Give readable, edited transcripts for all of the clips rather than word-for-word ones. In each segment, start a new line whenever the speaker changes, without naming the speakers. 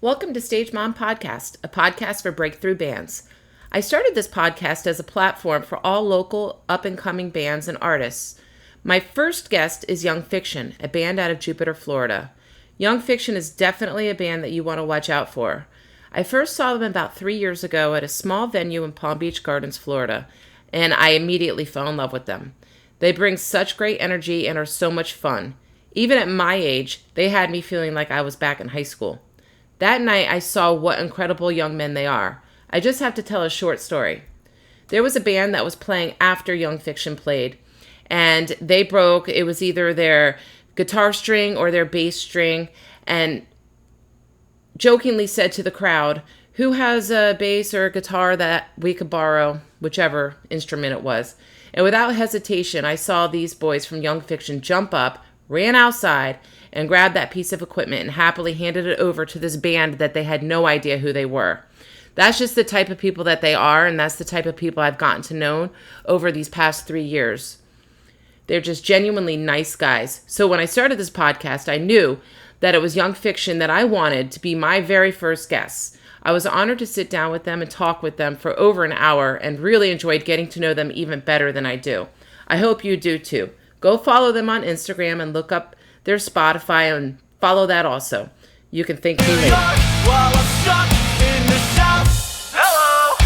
Welcome to Stage Mom Podcast, a podcast for breakthrough bands. I started this podcast as a platform for all local, up-and-coming bands and artists. My first guest is Young Fiction, a band out of Jupiter, Florida. Young Fiction is definitely a band that you want to watch out for. I first saw them about 3 years ago at a small venue in Palm Beach Gardens, Florida, and I immediately fell in love with them. They bring such great energy and are so much fun. Even at my age, they had me feeling like I was back in high school. That night, I saw what incredible young men they are. I just have to tell a short story. There was a band that was playing after Young Fiction played, and they broke. It was either their guitar string or their bass string, and jokingly said to the crowd, "Who has a bass or a guitar that we could borrow?" Whichever instrument it was. And without hesitation, I saw these boys from Young Fiction jump up, ran outside, and grabbed that piece of equipment and happily handed it over to this band that they had no idea who they were. That's just the type of people that they are, and that's the type of people I've gotten to know over these past 3 years. They're just genuinely nice guys. So when I started this podcast, I knew that it was Young Fiction that I wanted to be my very first guests. I was honored to sit down with them and talk with them for over an hour and really enjoyed getting to know them even better than I do. I hope you do too. Go follow them on Instagram and look up their Spotify and follow that also. You can thank me later.
While I'm stuck in the South. Hello.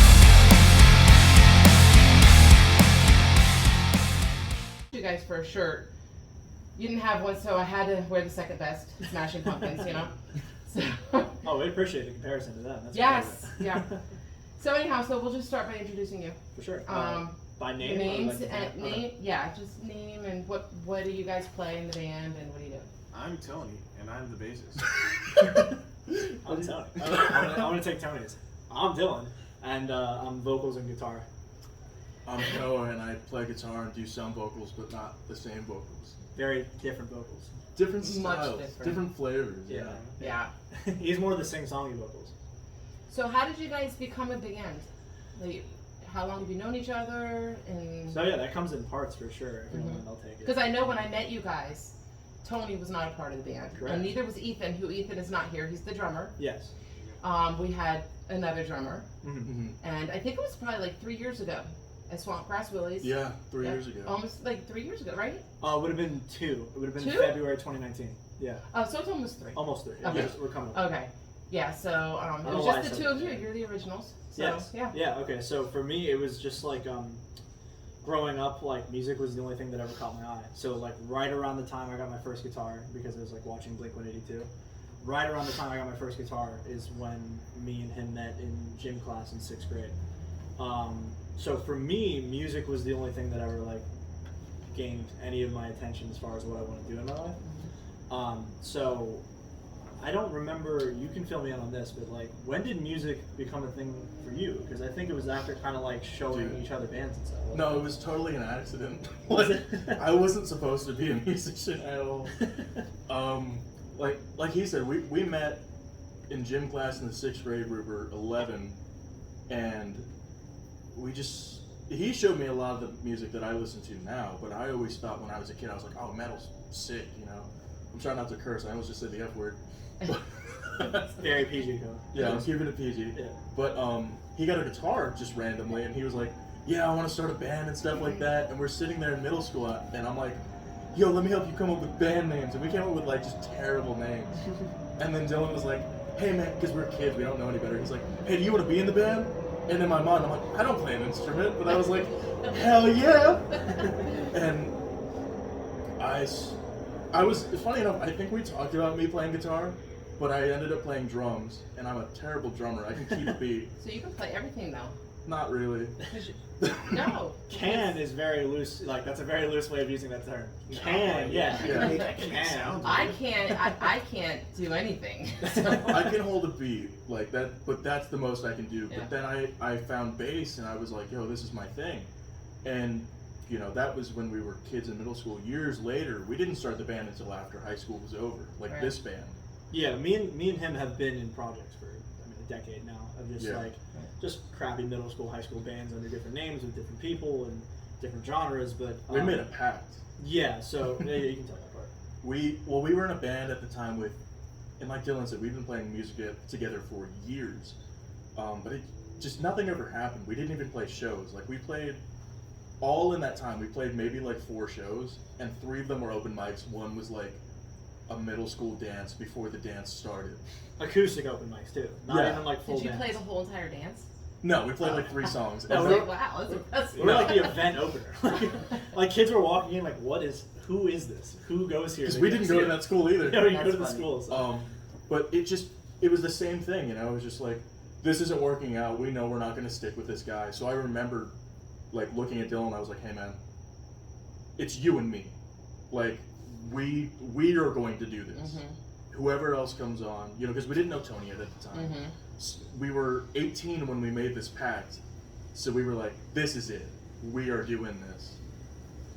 You guys for a shirt. You didn't have one, so I had to wear the second best, Smashing Pumpkins, you know? So.
Oh, we appreciate the comparison to that. That's
Yes, yeah. So anyhow, so we'll just start by introducing you.
For sure. By
The
name?
names
Or
and name, yeah, just name and what do you guys play in the band and what do you do?
I'm Tony, and I'm the bassist.
I'm Tony. I want to take Tony's. I'm Dylan, and I'm vocals and guitar.
I'm Koa, and I play guitar and do some vocals, but not the same vocals.
Very different vocals.
Different
Much
styles,
different.
flavors.
Yeah.
He's more the sing-songy vocals.
So how did you guys become a band? Like, how long have you known each other? And
So yeah, that comes in parts for sure. If you want, I'll take it.
because I know when I met you guys, Tony was not a part of the band,
Correct.
and neither was Ethan. Who Ethan is not here. He's the drummer.
Yes.
We had another drummer,
Mm-hmm.
and I think it was probably like 3 years ago at Swampgrass Willie's.
Yeah, 3 years ago.
Almost like 3 years ago, right?
It would have been 2. It would have been
2?
February 2019. Yeah.
Oh, so it's almost 3.
Almost 3.
Okay.
Yes, we're coming up.
Okay. Yeah, so it
know
was
why
just
I
the
said
two of
that.
you. You're the originals. So,
Yes.
yeah.
Yeah, okay. So for me, it was just like growing up, like music was the only thing that ever caught my eye. So like right around the time I got my first guitar, because I was like watching Blink-182, right around the time I got my first guitar is when me and him met in gym class in 6th grade. So for me, music was the only thing that ever like gained any of my attention as far as what I want to do in my life. So I don't remember, you can fill me in on this, but like, when did music become a thing for you? Because I think it was after kind of like showing
Dude.
each other bands and stuff.
No, it was totally an accident.
Was it?
I wasn't supposed to be a musician at all. Like he said, we met in gym class in the 6th grade. We were 11, and he showed me a lot of the music that I listen to now. But I always thought when I was a kid, I was like, oh, metal's sick, you know. I'm trying not to curse. I almost just said the F word.
Very PG code.
Yeah, I'm keeping it PG.
Yeah.
But he got a guitar just randomly, and he was like, yeah, I want to start a band and stuff like that. And we're sitting there in middle school, and I'm like, yo, let me help you come up with band names. And we came up with like just terrible names. And then Dylan was like, hey man, because we're kids, we don't know any better. He's like, hey, do you want to be in the band? And in my mind, I'm like, I don't play an instrument. But I was like, hell yeah. And it's funny enough, I think we talked about me playing guitar, but I ended up playing drums, and I'm a terrible drummer. I can keep a beat.
So you can play everything though.
Not really.
No.
Can is very loose, like that's a very loose way of using that term. Can, yeah.
Yeah.
Can.
I can't do anything. So.
I can hold a beat like that, but that's the most I can do.
Yeah.
But then I found bass, and I was like, yo, this is my thing. And you know, that was when we were kids in middle school. Years later, we didn't start the band until after high school was over, like
Right.
this band.
Yeah, me and him have been in projects for a decade now of just
Yeah.
like just crappy middle school, high school bands under different names with different people and different genres. But
We made a pact.
yeah. So yeah, you can tell that part.
We were in a band at the time with and like Dylan said, we've been playing music together for years, but it just nothing ever happened. We didn't even play shows. Like we played all in that time. We played maybe like 4 shows, and 3 of them were open mics. One was like a middle school dance before the dance started.
Acoustic open mics too. Not even like full
Did you
dance.
play the whole entire dance?
No, we played like 3 songs.
No,
And
we're-
then-
Wow, that's impressive.
We're like the event opener. Like kids were walking in like, who is this? Who goes here?
Because we didn't go to that school either.
Yeah, we didn't go
That's
to the
funny.
school. So.
But it was the same thing, you know. It was just like, this isn't working out. We know we're not going to stick with this guy. So I remember, like, looking at Dylan. I was like, hey man, it's you and me. Like, we are going to do this. Whoever else comes on, you know, because we didn't know Tony yet at the time. We were 18 when we made this pact, so we were like, this is it. We are doing this,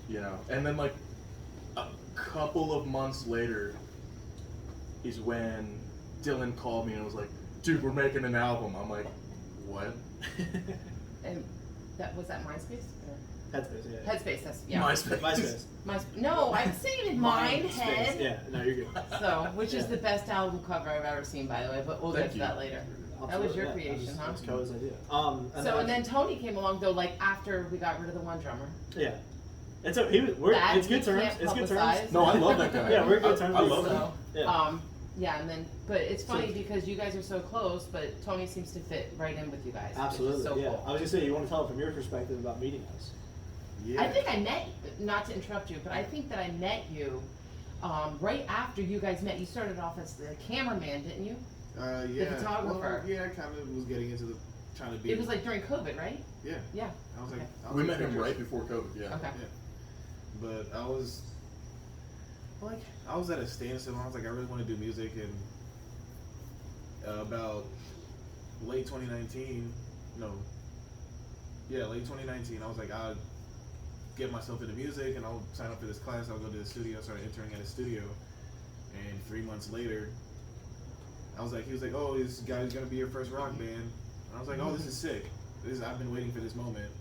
you know. And then like a couple of months later is when Dylan called me and was like, dude, we're making an album. I'm like, what?
And was that MySpace? Or?
Headspace, yeah.
Headspace, that's, yeah.
MySpace.
No, I'm saying in mine
Space.
head.
Yeah, no, you're good.
So, which is
Yeah.
the best album cover I've ever seen, by the way, but we'll get
Thank
to
you.
that later. That was your creation, huh?
That's Koa's idea.
And then Tony came along though, like after we got rid of the one drummer.
Yeah. It's good
That
terms.
you can't
It's good
publicize.
terms.
No, I love that guy.
Yeah, we're good terms.
I love
So,
him.
Yeah.
Yeah, and then, but it's funny
So-
because you guys are so close, but Tony seems to fit right in with you guys.
Absolutely.
Which is so
yeah.
cool.
I was gonna say, you want to tell from your perspective about meeting us?
Yeah.
I think I met, not to interrupt you, but I think that I met you right after you guys met. You started off as the cameraman, didn't you?
Yeah.
photographer.
Well, yeah, I kind of was getting into trying to be.
It was like during COVID, right?
Yeah.
Yeah.
I was like.
Okay.
We met him right before COVID, yeah.
Okay.
Yeah. But I was at a standstill. I was like, I really want to do music, and about late 2019, late 2019, I was like, I'll get myself into music, and I'll sign up for this class. I'll go to the studio, start interning at a studio, and 3 months later, he was like, oh, this guy's gonna be your first rock band, and I was like, oh, this is sick. I've been waiting for this moment.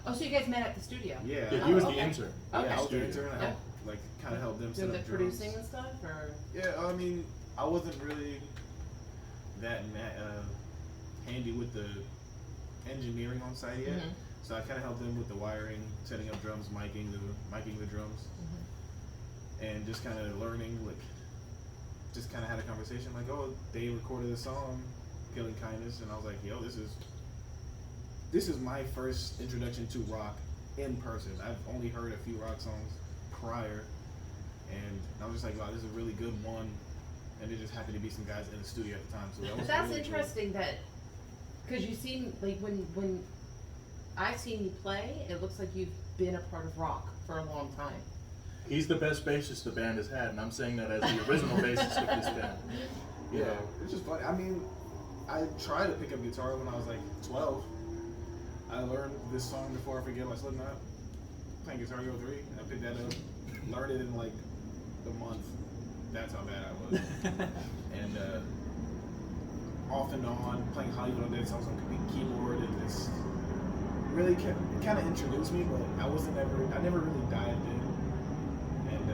Oh, so you guys met at the studio?
Yeah.
Yeah, he was the
okay.
intern.
Okay.
Yeah, I was the
Studio.
intern. I helped, kind of helped them set
Doing the
up drums.
producing and stuff, or?
Yeah, I mean, I wasn't really that handy with the engineering on site yet,
Mhm.
so I kind of helped them with the wiring, setting up drums, miking the drums, and just kind of learning, just kind of had a conversation like, oh, they recorded a song, Killing Kindness, and I was like, yo, this is my first introduction to rock in person. I've only heard a few rock songs prior, and I was just like, wow, this is a really good one. And there just happened to be some guys in the studio at the time, so that was
That's
really cool.
interesting that, because you seem like when I've seen you play, it looks like you've been a part of rock for a long time.
He's the best bassist the band has had, and I'm saying that as the original bassist of this band. You
Yeah,
know?
it's just funny. I mean, I tried to pick up guitar when I was like 12. I learned this song before I forget my Slipknot, playing Guitar Hero 3, and I picked that up, learned it in like a month. That's how bad I was. And off and on, playing Hollywood on Dead songs on keyboard, and it's really kind of introduced me, but I never really dived in, and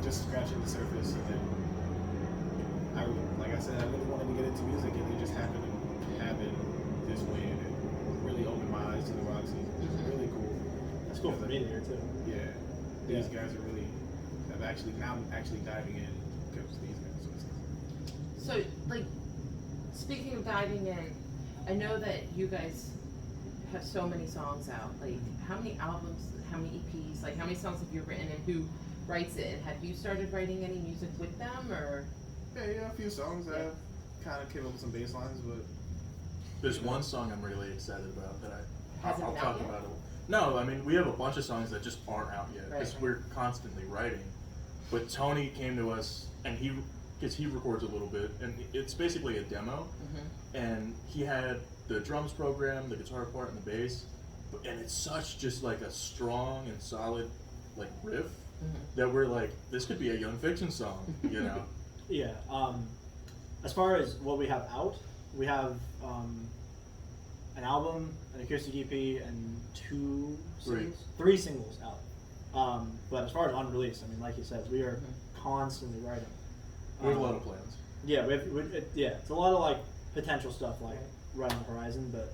just scratching the surface. And then, like I said, I really wanted to get into music, and it just happened to happen this way, and it really opened my eyes to the rock scene. Which is really cool.
That's cool for me to hear too.
Yeah, these guys are really. I'm actually diving in because these guys.
So, like, speaking of diving in, I know that you guys have so many songs out. Like, how many albums, how many EPs, like, how many songs have you written, and who writes it? And have you started writing any music with them, or?
Yeah, a few songs. I've kind of came up with some bass lines, but
There's one song I'm really excited about that
Has it
I'll
been
talk
out yet?
about it. No, I mean, we have a bunch of songs that just aren't out yet because
Right.
we're constantly writing. But Tony came to us, and he records a little bit, and it's basically a demo. And he had the drums program, the guitar part, and the bass, and it's such just like a strong and solid like riff that we're like, this could be a Young Fiction song, you know?
Yeah. As far as what we have out, we have an album, an acoustic EP, and three singles out. But as far as unreleased, I mean, like you said, we are constantly writing.
We have a lot of plans.
Yeah, it's a lot of like potential stuff like right on the horizon. But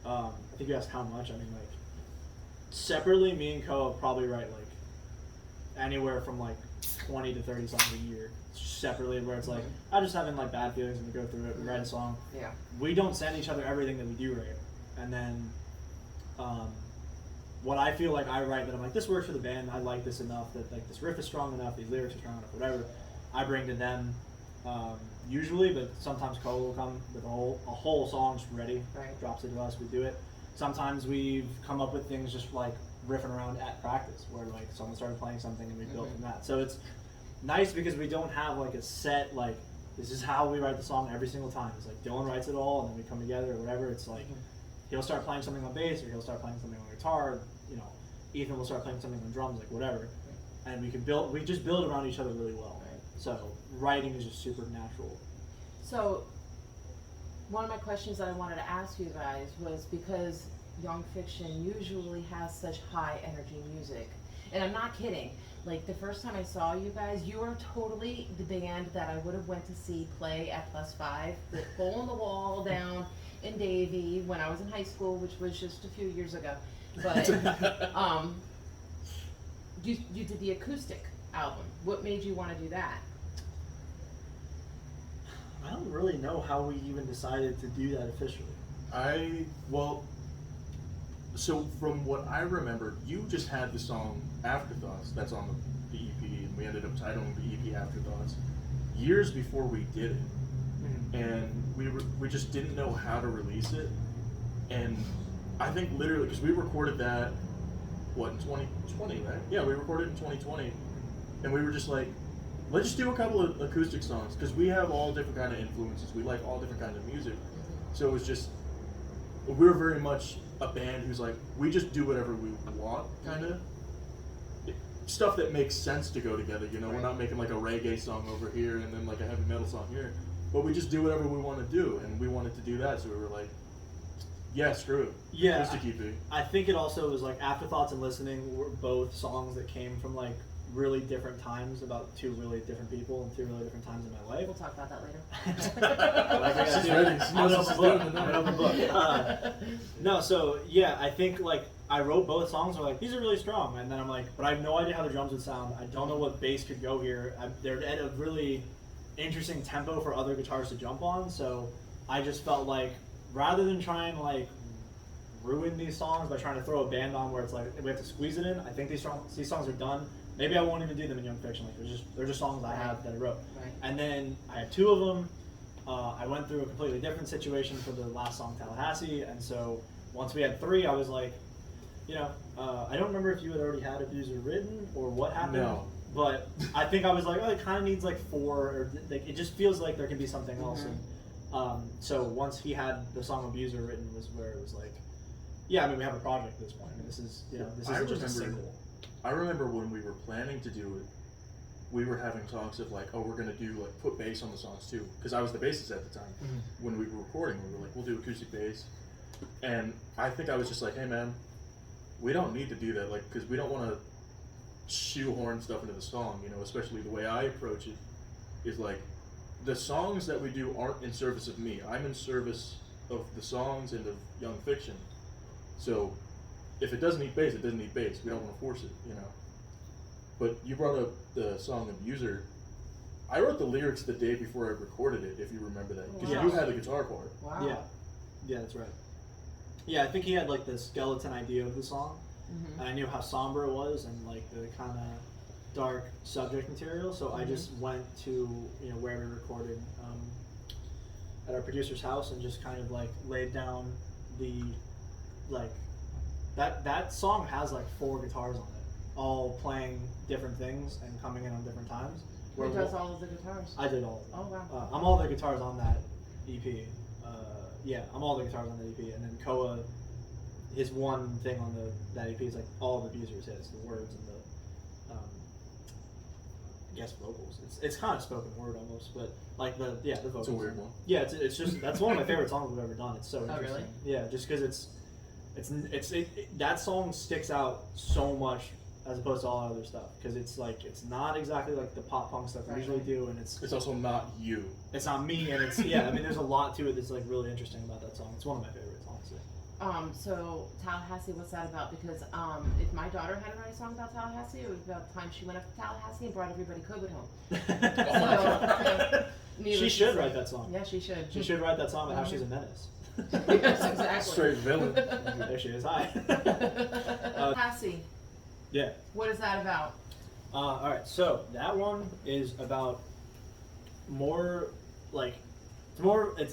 I think you asked how much. I mean, like separately, me and Koa probably write like anywhere from like 20 to 30 songs a year separately, where it's like I'm just having like bad feelings and we go through it, we write a song.
Yeah.
We don't send each other everything that we do write, and then what I feel like I write that I'm like, this works for the band, I like this enough, that like this riff is strong enough, these lyrics are strong enough, whatever, I bring to them usually, but sometimes Koa will come with a whole song just ready, drops it to us, we do it. Sometimes we've come up with things just like riffing around at practice, where like someone started playing something and we built from that. So it's nice because we don't have like a set, like this is how we write the song every single time. It's like Dylan writes it all and then we come together or whatever. It's like he'll start playing something on bass or he'll start playing something on guitar, you know, Ethan will start playing something on drums, like whatever. And we just build around each other really well. So writing is just super natural.
So one of my questions that I wanted to ask you guys was, because Young Fiction usually has such high energy music, and I'm not kidding, like the first time I saw you guys, you are totally the band that I would have went to see play at +5, the hole in the wall down in Davie when I was in high school, which was just a few years ago. But you did the acoustic album. What made you want to do that?
I don't really know how we even decided to do that officially.
So from what I remember, you just had the song Afterthoughts that's on the EP, and we ended up titling the EP Afterthoughts years before we did it. And we just didn't know how to release it. And I think literally, because we recorded that, in 2020, right? Yeah, we recorded in 2020. And we were just like, let's just do a couple of acoustic songs, because we have all different kind of influences. We like all different kinds of music. So it was just, we're very much a band who's like, we just do whatever we want, kind of. Stuff that makes sense to go together, you know? We're not making like a reggae song over here and then like a heavy metal song here. But we just do whatever we want to do, and we wanted to do that, so we were like, yeah, screw it.
Yeah,
Acoustic EP.
I think it also was like Afterthoughts and Listening were both songs that came from like really different times, about two really different people and two really different times in my life.
We'll talk about that later.
She's ready. She knows what she's doing tonight.
I'm an open book. No, so yeah, I think like I wrote both songs. Were like, these are really strong, and then I'm like, but I have no idea how the drums would sound. I don't know what bass could go here. They're at a really interesting tempo for other guitars to jump on. So I just felt like rather than try and like ruin these songs by trying to throw a band on where it's like we have to squeeze it in, I think these songs are done. Maybe I won't even do them in Young Fiction. Like they're just songs I have that I wrote.
Right.
And then I had two of them. I went through a completely different situation for the last song, Tallahassee, and so once we had three, I was like, you know, I don't remember if you had already had Abuser written or what happened.
No.
But I think I was like, oh, it kind of needs like four, or like it just feels like there could be something else. And so once he had the song Abuser written, was where it was like, yeah, I mean, we have a project at this point. I mean, this is, you know, this isn't just a single.
I remember when we were planning to do it, we were having talks of like, oh, we're gonna do like put bass on the songs too, because I was the bassist at the time. When we were recording, we were like, we'll do acoustic bass, and I think I was just like, hey man, we don't need to do that, like, because we don't want to shoehorn stuff into the song, you know, especially the way I approach it is like, the songs that we do aren't in service of me. I'm in service of the songs and of Young Fiction. So if it doesn't need bass, it doesn't need bass. We don't want to force it, you know. But you brought up the song Abuser. I wrote the lyrics the day before I recorded it, if you remember that, because you had the guitar part.
Wow.
Yeah, that's right. Yeah, I think he had like the skeleton idea of the song, and I knew how somber it was and like the kind of dark subject material. So I just went to, you know, where we recorded at our producer's house and just kind of like laid down the like that song has like 4 guitars on it, all playing different things and coming in on different times.
Who does all of the guitars?
I did all of them.
Oh wow.
I'm all the guitars on that EP. Yeah, I'm all the guitars on that EP, and then Koa, his one thing on that EP is like all the Abusers hits, the words and the I guess vocals. It's kind of spoken word almost, but like the vocals.
It's a weird one.
Yeah, it's just that's one of my favorite songs we've ever done. It's so interesting.
Really?
Yeah, just because it's that song sticks out so much as opposed to all other stuff, because it's like it's not exactly like the pop punk stuff we usually do, and
It's also not you.
it's not me, and it's I mean, there's a lot to it that's like really interesting about that song. It's one of my favorites, honestly.
So Tallahassee, what's that about? Because if my daughter had to write a song about Tallahassee, it was about the time she went up to Tallahassee and brought everybody COVID home.
She should write that song.
Yeah, she should.
She should write that song about how she's a menace.
Yes, exactly.
Straight villain.
There she is. Hi.
Tallahassee.
Yeah.
What is that about?
All right. So that one is about more like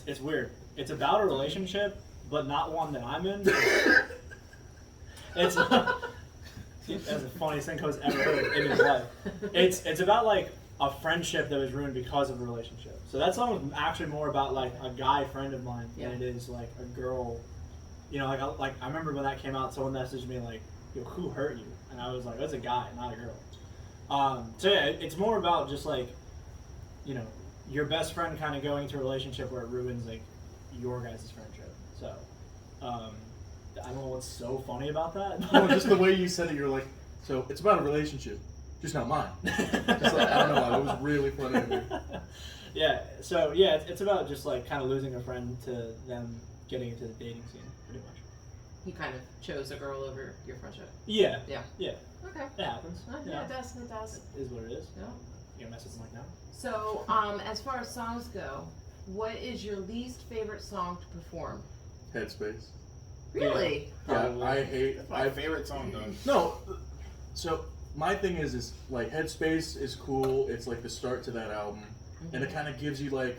it's weird. It's about a relationship, but not one that I'm in. It's that's the funniest thing Co's ever heard in his life. It's about like a friendship that was ruined because of a relationship. So that song was actually more about like a guy friend of mine than it is like a girl. You know, like I remember when that came out, someone messaged me like, "Yo, who hurt you?" And I was like, "That's a guy, not a girl." So yeah, it's more about just like, you know, your best friend kind of going into a relationship where it ruins like your guys' friendship. So I don't know what's so funny about that.
No, just the way you said it, you're like, so it's about a relationship, just not mine. Just like, I don't know, it was really funny to me.
Yeah, so yeah, it's about just like kind of losing a friend to them getting into the dating scene, pretty much.
He kind of chose a girl over your friendship.
Yeah.
Yeah.
Yeah.
Okay.
It happens.
Yeah, it does. It does.
It is what it is.
Yeah.
You know, message like now.
So, as far as songs go, what is your least favorite song to perform?
Headspace.
Really?
Yeah, I hate.
That's my favorite song, though.
No, so my thing is like Headspace is cool. It's like the start to that album, and it kind of gives you like,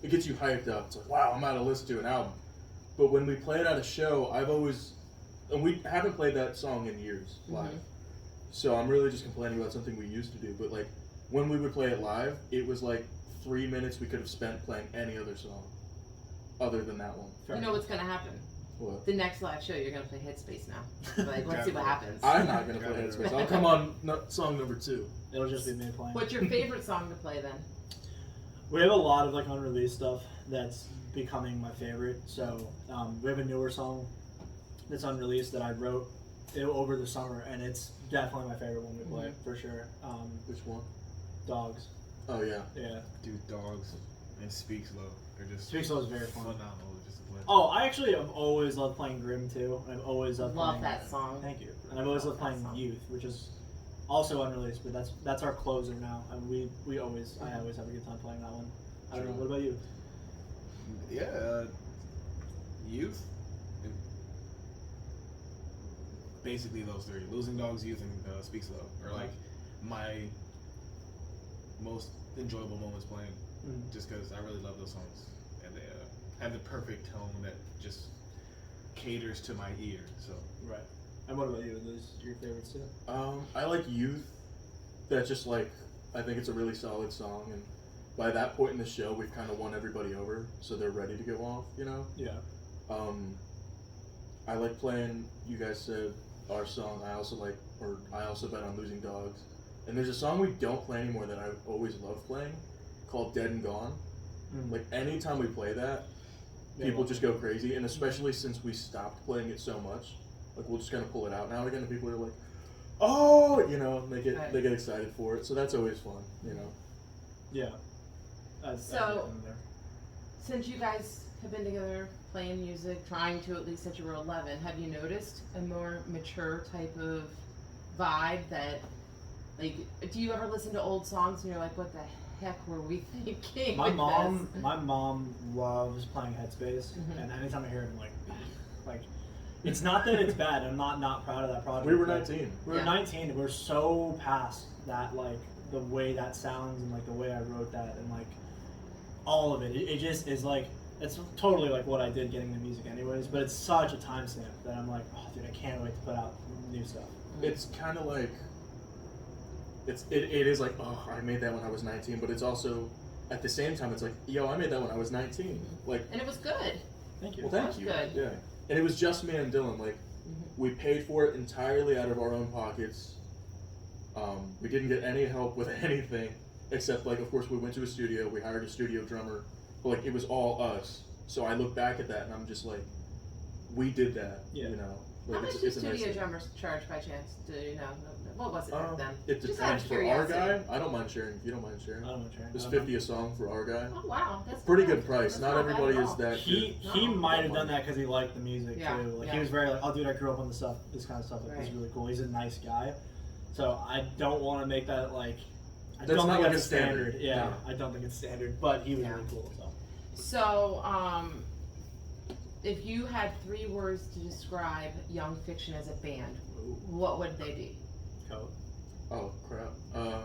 it gets you hyped up. It's like, wow, I'm about to listen to an album. But when we play it at a show, and we haven't played that song in years live. So I'm really just complaining about something we used to do. But like when we would play it live, it was like 3 minutes we could have spent playing any other song other than that one.
You know what's gonna happen?
What?
The next live show, you're gonna play Headspace now. Like, let's see what happens.
I'm not gonna play Headspace. I'll come on song number 2.
It'll just be me playing.
What's your favorite song to play then?
We have a lot of like unreleased stuff that's becoming my favorite. So we have a newer song that's unreleased that I wrote over the summer, and it's definitely my favorite one we play for sure.
Which one?
Dogs.
Oh yeah.
Yeah.
Dude, Dogs and Speak Slow. They're just
Speak Slow is very fun.
phenomenal. Just to play.
Oh, I actually have always loved playing Grim too. I've always loved
Love
playing
that song.
Thank you. And I've always loved playing Youth, which is also unreleased, but that's our closer now. And I always have a good time playing that one. I don't know. What about you?
Yeah, Youth. And basically those three: Losing Dogs, Youth, and Speak Slow are like my most enjoyable moments playing. Just because I really love those songs, and they have the perfect tone that just caters to my ear. So
Right. And what about you? Are those your favorites too?
I like Youth. That's just like, I think it's a really solid song, and by that point in the show, we've kind of won everybody over, so they're ready to go off, you know?
Yeah.
I like playing, you guys said, our song. I also bet on Losing Dogs. And there's a song we don't play anymore that I always loved playing, called Dead and Gone. Like, anytime we play that, people just go crazy, and especially since we stopped playing it so much, like, we'll just kind of pull it out now and again, and people are like, oh, you know, they get excited for it, so that's always fun, you know.
Yeah.
So, since you guys have been together playing music, trying to at least since you were 11, have you noticed a more mature type of vibe that, like, do you ever listen to old songs and you're like, what the heck were we thinking?
My
with
mom loves playing Headspace, and anytime I hear it, I'm like, it's not that it's bad. I'm not proud of that project.
We were 19.
We were 19. We're so past that, like, the way that sounds and like the way I wrote that and like all of it. It just is like, it's totally like what I did getting the music anyways. But it's such a timestamp that I'm like, oh dude, I can't wait to put out new stuff.
It's kind of like, it is like, oh, I made that when I was 19, but it's also, at the same time, it's like, yo, I made that when I was 19. Like,
And it was good.
Thank you.
well, thank
That's
you.
good.
Yeah. And it was just me and Dylan. Like, we paid for it entirely out of our own pockets. We didn't get any help with anything, except, like, of course, we went to a studio, we hired a studio drummer, but, like, it was all us. So I look back at that and I'm just like, we did that, you know?
How much
it's
does
a nice
studio
thing.
drummers charge by chance? Do you know? What was it back then?
It
Just out of
depends. For our
curiosity.
guy, I don't mind sharing. If you don't mind sharing,
I don't know, Sharon.
it's 50 a song for our guy.
Oh wow, that's
Pretty
not
good
bad.
price.
That's
Not
bad
everybody
at
is
all.
that
He
good.
might have done that because he liked the music
Yeah,
too. Like
yeah.
he was very like, oh dude, I grew up on this kind of stuff. Like,
Right.
It's really cool. He's a nice guy, so I don't want to make that like. I
That's
don't
not
think
like
that's
a standard.
Yeah,
No.
I don't think it's standard, but he was
Yeah.
really cool. So
So, if you had 3 words to describe Young Fiction as a band, what would they be?
Koa.
Oh crap.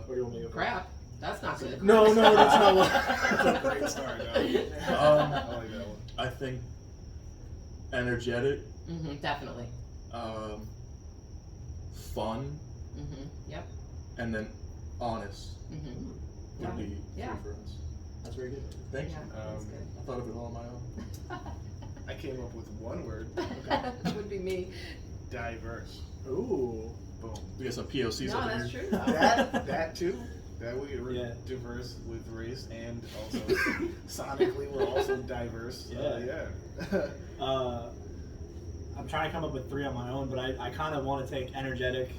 What do you want me to go for?
Crap. That's not good.
No, that's not what.
That's a great start. I like that one.
I think energetic,
Definitely.
fun,
Yep.
and then honest
Yeah.
would be
Yeah.
three for us.
That's very good.
Thank
Yeah,
you.
that's good.
I thought of it all on my own.
I came up with one word:
Would be me.
diverse.
Ooh.
Boom.
We got some POCs
No,
over
that's
here.
true though.
That too. That we are
Yeah.
diverse with race and also sonically we're also diverse.
Yeah.
Yeah.
I'm trying to come up with 3 on my own, but I kind of want to take energetic,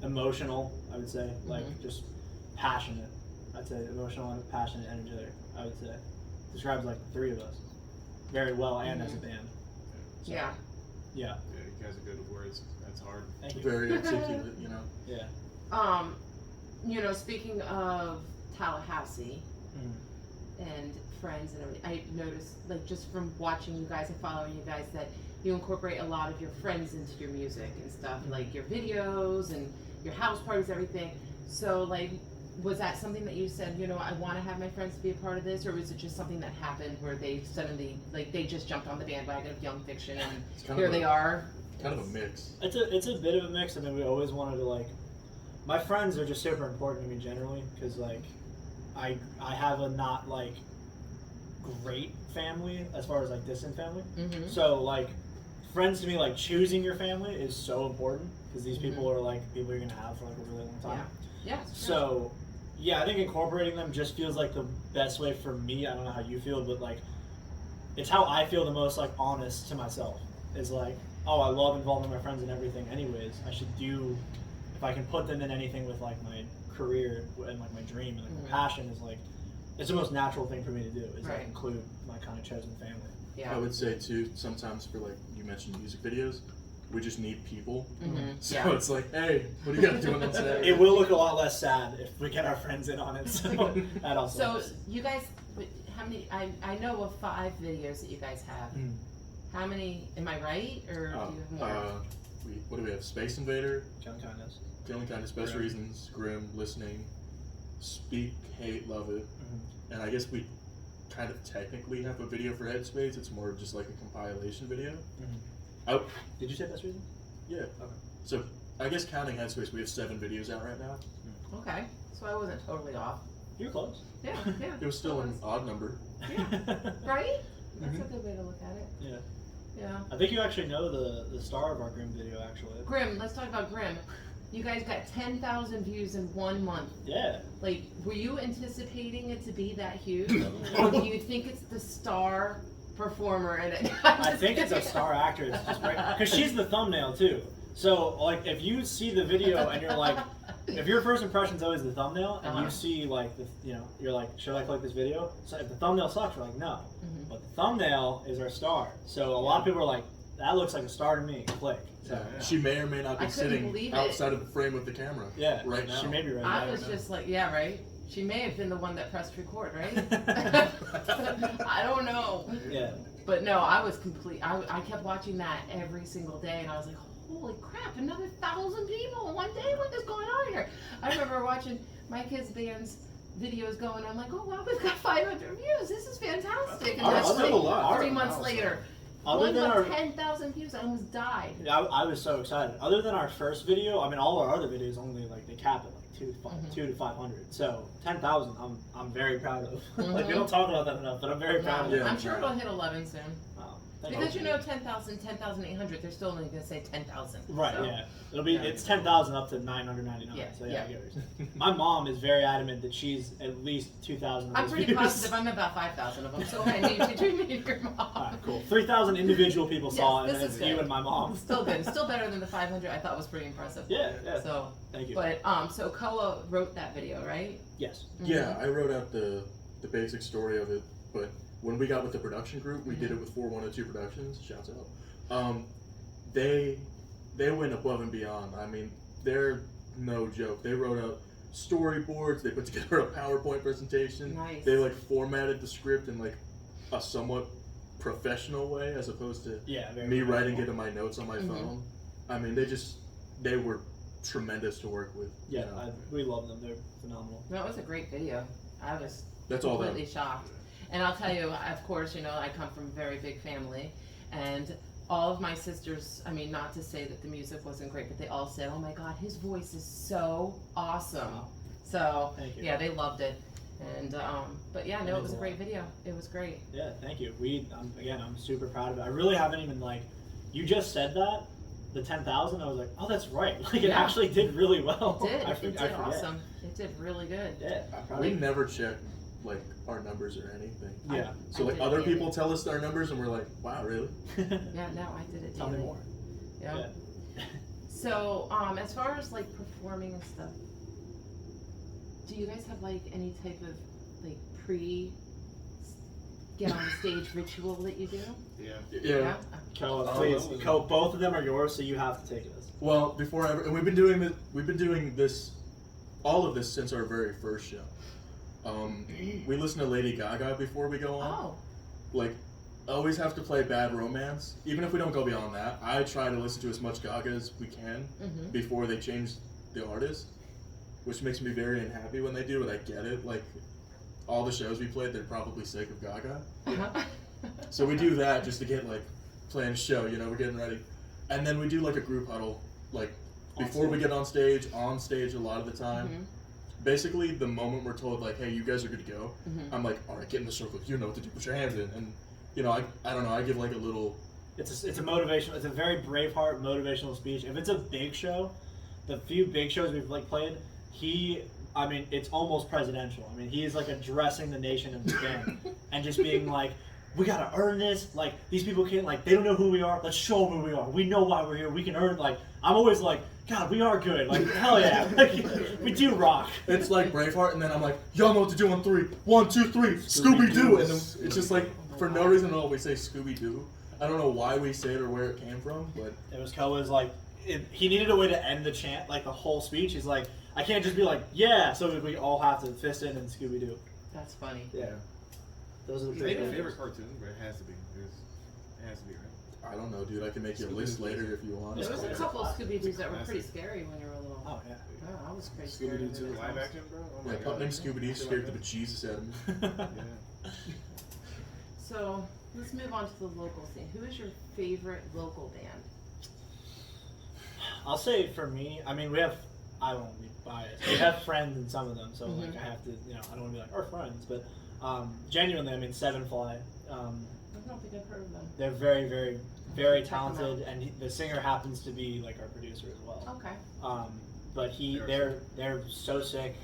emotional. I would say like just passionate. I'd say emotional and passionate, energetic. I would say describes like the 3 of us very well and as a band. So,
Yeah.
Yeah.
Yeah, you guys are good with words. That's hard.
Thank you.
Very articulate, you know.
Yeah.
You know, speaking of Tallahassee
Mm.
and friends and everything, I noticed, like, just from watching you guys and following you guys, that you incorporate a lot of your friends into your music and stuff, like your videos and your house parties, everything. So, like, was that something that you said, you know, I want to have my friends be a part of this, or was it just something that happened where they suddenly, like, they just jumped on the bandwagon of Young Fiction and
kind
here
of
they
a-
are?
Kind of a mix.
It's a bit of a mix. I mean, we always wanted to like. My friends are just super important to me generally because like, I have a not like great family as far as like distant family.
Mm-hmm.
So like, friends to me like choosing your family is so important because these people are like people you're gonna have for like a really long time.
Yeah.
So, yeah, I think incorporating them just feels like the best way for me. I don't know how you feel, but like, it's how I feel the most like honest to myself. Is like, oh, I love involving my friends in everything. Anyways, I should do if I can put them in anything with like my career and like my dream and like my passion is like, it's the most natural thing for me to do. Is like
Right.
include my kind of chosen family.
Yeah.
I would say too, sometimes for like you mentioned music videos, we just need people. So
Yeah.
it's like, hey, what are you guys doing on Saturday?
It will look a lot less sad if we get our friends in on it. So that also.
So
helps.
you guys, how many? I know of 5 videos that you guys have.
Mm.
How many? Am I right, or do you have more?
What do we have? Space Invader,
John Kindness.
Feeling Kindness, Best
Grim.
Reasons, Grim, Listening, Speak, Hate, Love It, and I guess we kind of technically have a video for Headspace. It's more just like a compilation video. Oh,
Did you say best reason?
yeah.
Okay.
So I guess counting Headspace, we have 7 videos out right now.
Okay, so I wasn't totally off.
You're close.
Yeah, yeah.
It was still
I
an odd number.
Right? That's a good way to look at it.
Yeah.
Yeah.
I think you actually know the star of our Grim video, actually.
Grim. Let's talk about Grim. You guys got 10,000 views in 1 month.
Yeah.
Like, were you anticipating it to be that huge, or do you think it's the star performer in it?
I think it's a star actor. It's just right because she's the thumbnail too. So like, if you see the video and you're like, if your first impression is always the thumbnail, and you see like the, you're like, should I click this video? So if the thumbnail sucks, you're like, no. But the thumbnail is our star. So a lot of people are like, that looks like a star to me. Click. So
She may or may not be
I couldn't
sitting
believe it.
outside of the frame with the camera.
yeah,
right now.
she may be right.
I
now.
was just like, yeah, right. She may have been the one that pressed record, right? I don't know.
Yeah.
But no, I was I kept watching that every single day, and I was like, holy crap, another 1,000 people in one day? What is going on here? I remember watching my kids' band's videos going, I'm like, oh wow, we've got 500 views. This is fantastic. And
That's
then
still a lot.
3 months later,
Other
one
than
got
our
10,000 views. I almost died.
Yeah, I was so excited. Other than our first video, I mean, all our other videos only like they cap at like 2 to 500. So 10,000, I'm very proud of. Like we don't talk about that enough, but I'm very proud of
Yeah.
it.
I'm sure it'll hit 11 soon.
Wow. Thank
Because 10,000, 10,800, they're still only going to say 10,000.
Right,
so.
yeah. It'll be
Yeah.
It's 10,000 up to 999.
Yeah,
So
yeah.
I get what you're saying. My mom is very adamant that she's at least 2,000.
I'm pretty positive I'm about 5,000 of them, so I need you to meet your mom.
Alright, cool. 3,000 individual people saw it,
Yes,
and
this
it's
is
you
good.
and my mom.
Still good. Still better than the 500 I thought was pretty impressive.
Yeah, yeah.
So,
Thank you.
but so Koa wrote that video, right?
Yes.
Yeah, I wrote out the basic story of it, but when we got with the production group, we did it with 4102 Productions. Shouts out. They went above and beyond. I mean, they're no joke. They wrote out storyboards. They put together a PowerPoint presentation.
Nice.
They formatted the script in a somewhat professional way, as opposed to
very
me writing
professional.
it in my notes on my phone. I mean, they were tremendous to work with.
Yeah,
you know.
we love them. They're phenomenal.
That was a great video. I was
That's all
completely
them.
shocked. And I'll tell you, of course, I come from a very big family, and all of my sisters, I mean, not to say that the music wasn't great, but they all said, "Oh my God, his voice is so awesome."
Wow.
So,
Thank you.
yeah, they loved it. And, but yeah, no, it was a great video. It was great.
Yeah, thank you. I'm super proud of it. I really haven't even you just said that, the 10,000. I was like, oh, that's right. It
Yeah.
actually did really well.
It did.
I
It did
forget.
awesome. It did really good.
Yeah, I'm proud
We
of you.
never check our numbers or anything.
Yeah.
So
I did
other
it
people
daily.
tell us our numbers, and we're like, wow, really?
Yeah, no, I did it
Tell me
daily.
more.
Yeah. So, as far as performing and stuff, do you guys have any type of pre get on stage ritual that you do?
Yeah.
Koa,
Oh,
please.
no.
Koa, both of them are yours, so you have to take this.
Well, before ever, and we've been doing this, all of this since our very first show. We listen to Lady Gaga before we go on.
Oh,
Always have to play Bad Romance. Even if we don't go beyond that, I try to listen to as much Gaga as we can before they change the artist, which makes me very unhappy when they do, but I get it. All the shows we played, they're probably sick of Gaga. So we do that just to get playing a show, we're getting ready. And then we do a group huddle, before we get on stage a lot of the time. Basically, the moment we're told hey, you guys are good to go, I'm like, all right, get in the circle. You know what to do. Put your hands in, and I don't know. I give a little.
It's a motivational. It's a very Braveheart motivational speech. If it's a big show, the few big shows we've played, it's almost presidential. I mean, he is addressing the nation and the band, and just being we gotta earn this. These people can't. They don't know who we are. Let's show them who we are. We know why we're here. We can earn. I'm always God, we are good. Hell yeah. We do rock.
It's like Braveheart, and then I'm like, y'all know what to do on 3. 1, 2, 3. Scooby-Doo. And then it's just for no reason at all, we say Scooby-Doo. I don't know why we say it or where it came from, but
It was Koa's he needed a way to end the chant, the whole speech. He's I can't just be yeah. So we all have to fist in and Scooby-Doo.
that's funny.
Yeah. Those are the
Is
big
there a
things.
favorite cartoon? But it has to be. It has to be, right?
I don't know, dude. I can make you a list later if you want.
There was a
It's
couple of
classic.
Scooby-Doos that were
Classic.
pretee scary when you were little.
Oh yeah.
Oh, I was pretty scared.
Scooby-Doo
of
2
it.
live action, bro? Oh my
Yeah,
god.
Puppet and Scooby-Doo scared the bejesus out of me.
Yeah.
So, let's move on to the local scene. Who is your favorite local band?
I'll say for me, I won't be biased. We have friends in some of them, so I have to, I don't want to be our friends, but genuinely, Seven Fly.
I don't think I've heard of them.
They're very, very, very
Check them out.
talented, and the singer happens to be our producer as well.
Okay.
But they're so sick.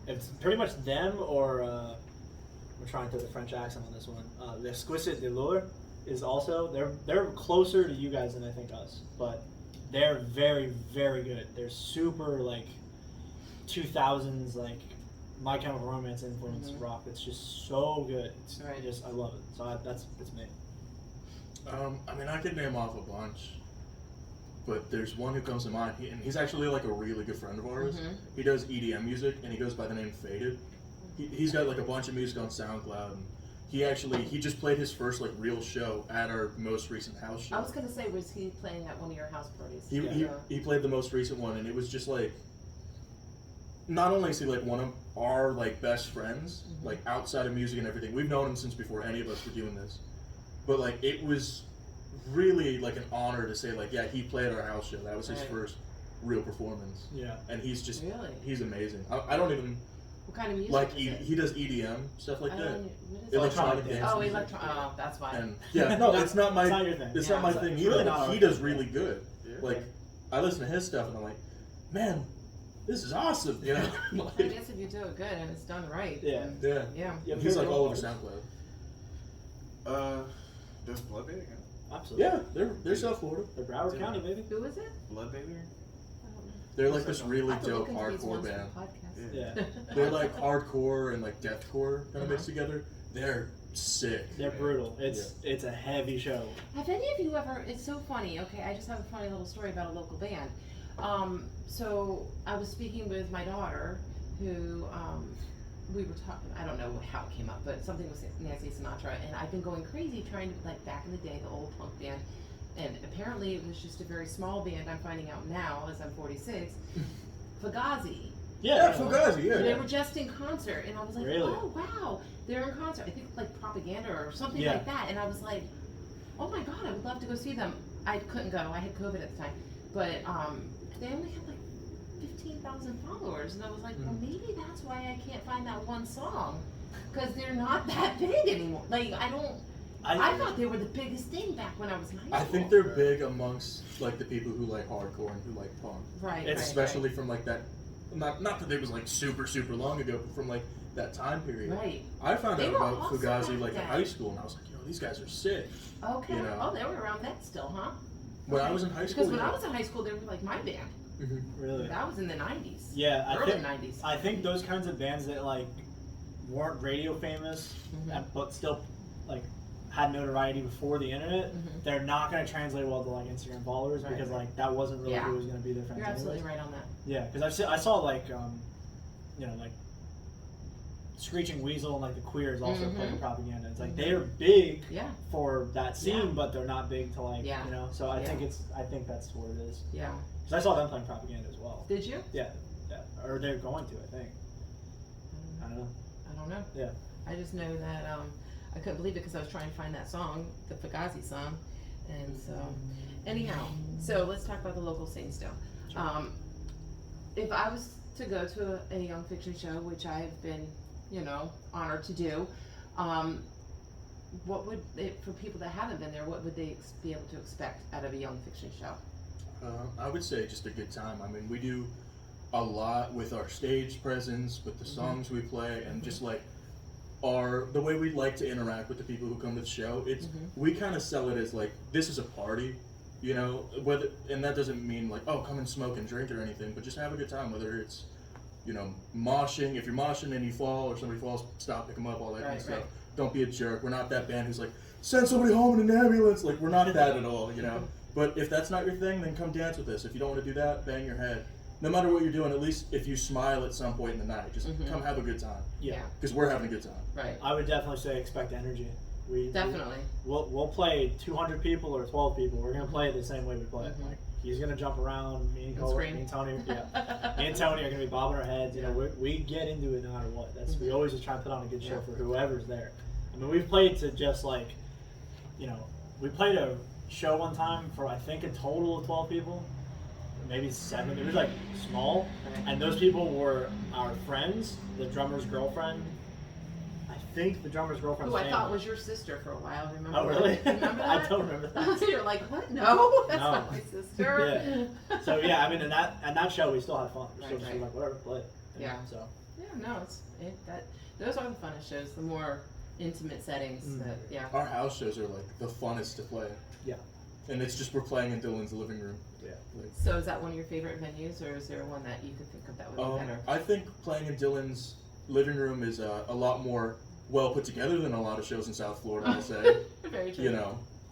It's pretty much them or I'm trying to do the French accent on this one. L'Exquisite de Lourdes is also they're closer to you guys than I think us, but they're very, very good. They're super 2000s My Chemical Romance influenced rock. It's just so good. It's
Right.
I love it. So that's me.
I could name off a bunch, but there's one who comes to mind, and he's actually a really good friend of ours. He does EDM music, and he goes by the name Faded. He's got a bunch of music on SoundCloud, and he just played his first real show at our most recent house show.
I was gonna say, was he playing at one of your house parties?
He played the most recent one, and it was just not only is he one of our best friends, outside of music and everything. We've known him since before any of us were doing this, but it was really an honor to say yeah, he played at our house show. That was his
Right.
first real performance.
Yeah.
And he's just
Really?
he's amazing. I don't even
What kind of music
Like
is it?
he does EDM stuff like
I
that.
don't know, what is it?
Electronic dance.
Oh,
music.
Oh, that's why.
And yeah, no, it's not my.
It's not your thing.
It's
Yeah.
not my
It's
thing
really
either.
not
But
our
he does
thing.
really good.
Yeah.
Like, I listen to his stuff and I'm like, man, this is awesome. You know.
I
Like,
guess if you do it good and it's done right.
Yeah.
then-
yeah.
Yeah.
You have
He's like
favorite
all over
artists?
SoundCloud.
Does Bloodbathing count?
Absolutely.
Yeah, they're South Florida.
They're Broward
Yeah.
County, baby.
Who is it?
Bloodbathing?
I don't know.
They're like this
I
really
I have to
dope
look into these
hardcore
ones for
band.
the podcast.
Yeah.
They're like hardcore and like deathcore kind of
Uh-huh.
mixed together. They're sick.
They're brutal. It's a heavy show.
Have any of you ever? It's so funny. Okay, I just have a funny little story about a local band. So I was speaking with my daughter, who we were talking. I don't know how it came up, but something was Nancy Sinatra, and I've been going crazy trying to, like, back in the day, the old punk band, and apparently it was just a very small band. I'm finding out now as I'm 46. Fugazi.
Yeah, Fugazi. Yeah.
They were just in concert, and I was like,
Really?
oh wow, they're in concert. I think like Propaganda or something
Yeah.
like that, and I was like, oh my god, I would love to go see them. I couldn't go. I had COVID at the time, but they only had like 15,000 followers, and I was like, well, maybe that's why I can't find that one song, because they're not that big anymore. Like I thought they were the biggest thing back when I was in high school.
I think they're big amongst like the people who like hardcore and who like punk.
right,
It's
right,
Especially
right.
from like that. Not that it was like super long ago, but from like that time period.
Right.
I found
They
out
were
about
awesome
Fugazi
back
like in
then.
high school, and I was like, yo, these guys are sick.
Okay.
You know.
Oh, they were around then still, huh?
When I was in high school.
Because when I was in high school, they were like my band.
Really.
That was in the 90s.
Yeah,
Early 90s.
I think those kinds of bands that like weren't radio famous, but still like had notoriety before the internet, they're not going to translate well to like Instagram followers
Right.
because like that wasn't really
Yeah.
who was going to be their fans.
You're absolutely
anyways.
right on that.
Yeah, because I saw like like Screeching Weasel and like the Queers also playing Propaganda. It's like they're big
Yeah.
for that scene,
Yeah.
but they're not big to like
Yeah.
So I
Yeah.
think that's what it is.
Yeah.
Because I saw them playing Propaganda as well.
Did you?
Yeah, or they're going to. I think. I don't know.
I don't know.
Yeah.
I just know that I couldn't believe it because I was trying to find that song, the Fugazi song, and so anyhow. So let's talk about the local scene still. If I was to go to a young fiction show, which I've been, honored to do, what would for people that haven't been there, what would they be able to expect out of a young fiction show?
I would say just a good time. I mean, we do a lot with our stage presence, with the songs we play, and just like the way we like to interact with the people who come to the show. It's we kind of sell it as like this is a party, and that doesn't mean like, oh, come and smoke and drink or anything, but just have a good time. Whether it's moshing, if you're moshing and you fall or somebody falls, stop, pick them up, all that kind of stuff.
Right.
Don't be a jerk. We're not that band who's like, send somebody home in an ambulance. Like, we're not that at all, But if that's not your thing, then come dance with us. If you don't want to do that, bang your head. No matter what you're doing, at least if you smile at some point in the night, just come have a good time.
Yeah.
Because we're having a good time.
Right.
I would definitely say expect energy.
Definitely.
We'll play 200 people or 12 people. We're gonna play it the same way we play it. Like he's gonna jump around. Me and
And
Koa,
scream.
me and Tony, me and Tony are gonna be bobbing our heads. We get into it no matter what. We always just try to put on a good show for whoever's there. I mean, we've played to just like, we played a show one time for I think a total of 12 people, maybe 7. It was like small, and those people were our friends, the drummer's girlfriend. I think the drummer's girlfriend's
Who I
name.
thought was your sister for a while. Remember?
Oh, really?
that? Remember that?
I don't remember that.
You're like, what? No, that's
No.
not my sister.
Yeah. So yeah, I mean, in that show, we still had fun. We
Right,
still just
right.
like whatever, play it.
Yeah.
So
Yeah, no, those are the funnest shows. The more intimate settings. That, yeah.
Our house shows are like the funnest to play.
yeah,
And it's just we're playing in Dylan's living room.
yeah.
Like,
So is that one of your favorite venues, or is there one that you could think of that would be better?
I think playing in Dylan's living room is a lot more well put together than a lot of shows in South Florida, I'll say.
Very true.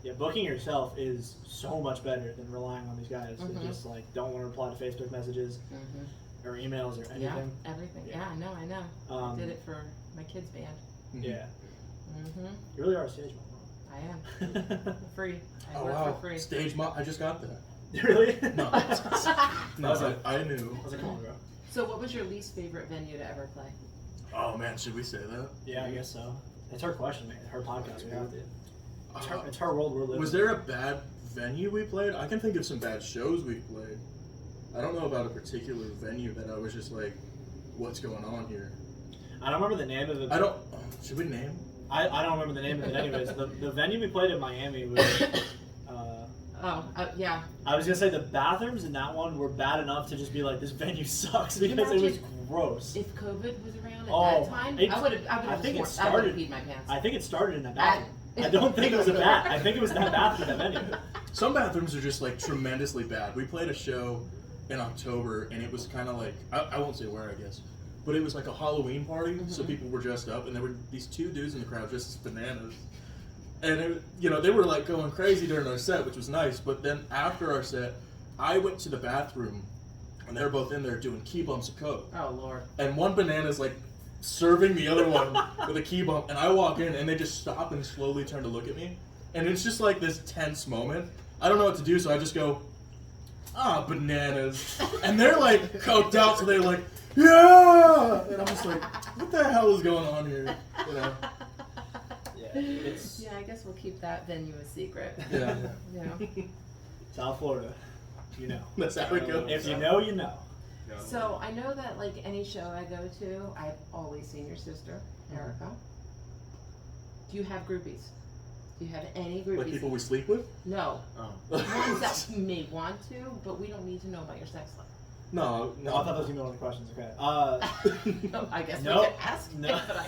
Yeah, booking yourself is so much better than relying on these guys that just like don't want to reply to Facebook messages or emails or anything.
Yeah, everything.
Yeah.
Yeah, I know. I did it for my kids' band.
Yeah,
Mm-hmm.
you really are a stage
I am.
mom.
Free. I
Oh
work
wow,
for free.
stage mom! I just got that.
Really?
No, no, I knew.
I was like, come on, bro.
So what was your least favorite venue to ever play?
Oh man, should we say that?
Yeah, I guess so. It's her question, man. Her podcast. We have to.
Uh,
It's her world we're living.
Was there a bad venue we played? I can think of some bad shows we've played. I don't know about a particular venue that I was just like, what's going on here?
I don't remember the name of it.
I don't. Should we name?
I don't remember the name of it anyways. The venue we played in Miami was.
Yeah.
I was gonna say the bathrooms in that one were bad enough to just be like, this venue sucks because it was gross.
If COVID was around at
Oh,
that time,
it-
I would have.
I think it
I would
started.
have peed my pants.
I think it started in that bathroom. I don't think it was a bath. I think it was that bathroom, that venue.
Some bathrooms are just like tremendously bad. We played a show in October, and it was kind of like I won't say where, I guess, but it was like a Halloween party, so people were dressed up, and there were these two dudes in the crowd dressed as bananas, and it, they were like going crazy during our set, which was nice. But then after our set, I went to the bathroom, and they were both in there doing key bumps of coke.
Oh Lord.
And one banana's like serving the other one with a key bump, and I walk in, and they just stop and slowly turn to look at me, and it's just like this tense moment. I don't know what to do, so I just go, bananas. And they're like coked out, so they're like, yeah! And I'm just like, what the hell is going on here?
Yeah, it's
Yeah, I guess we'll keep that venue a secret.
Yeah.
South Florida. You know.
That's how it goes.
If you know, you know.
Yeah.
So I know that like any show I go to, I've always seen your sister, Erica. Do you have groupies? Do you have any groupies?
Like people we sleep with?
No.
Oh.
Ones that may want to, but we don't need to know about your sex life.
No.
I thought that was gonna be one of the questions. Okay.
No, I guess
No.
we could ask
No.
it, but I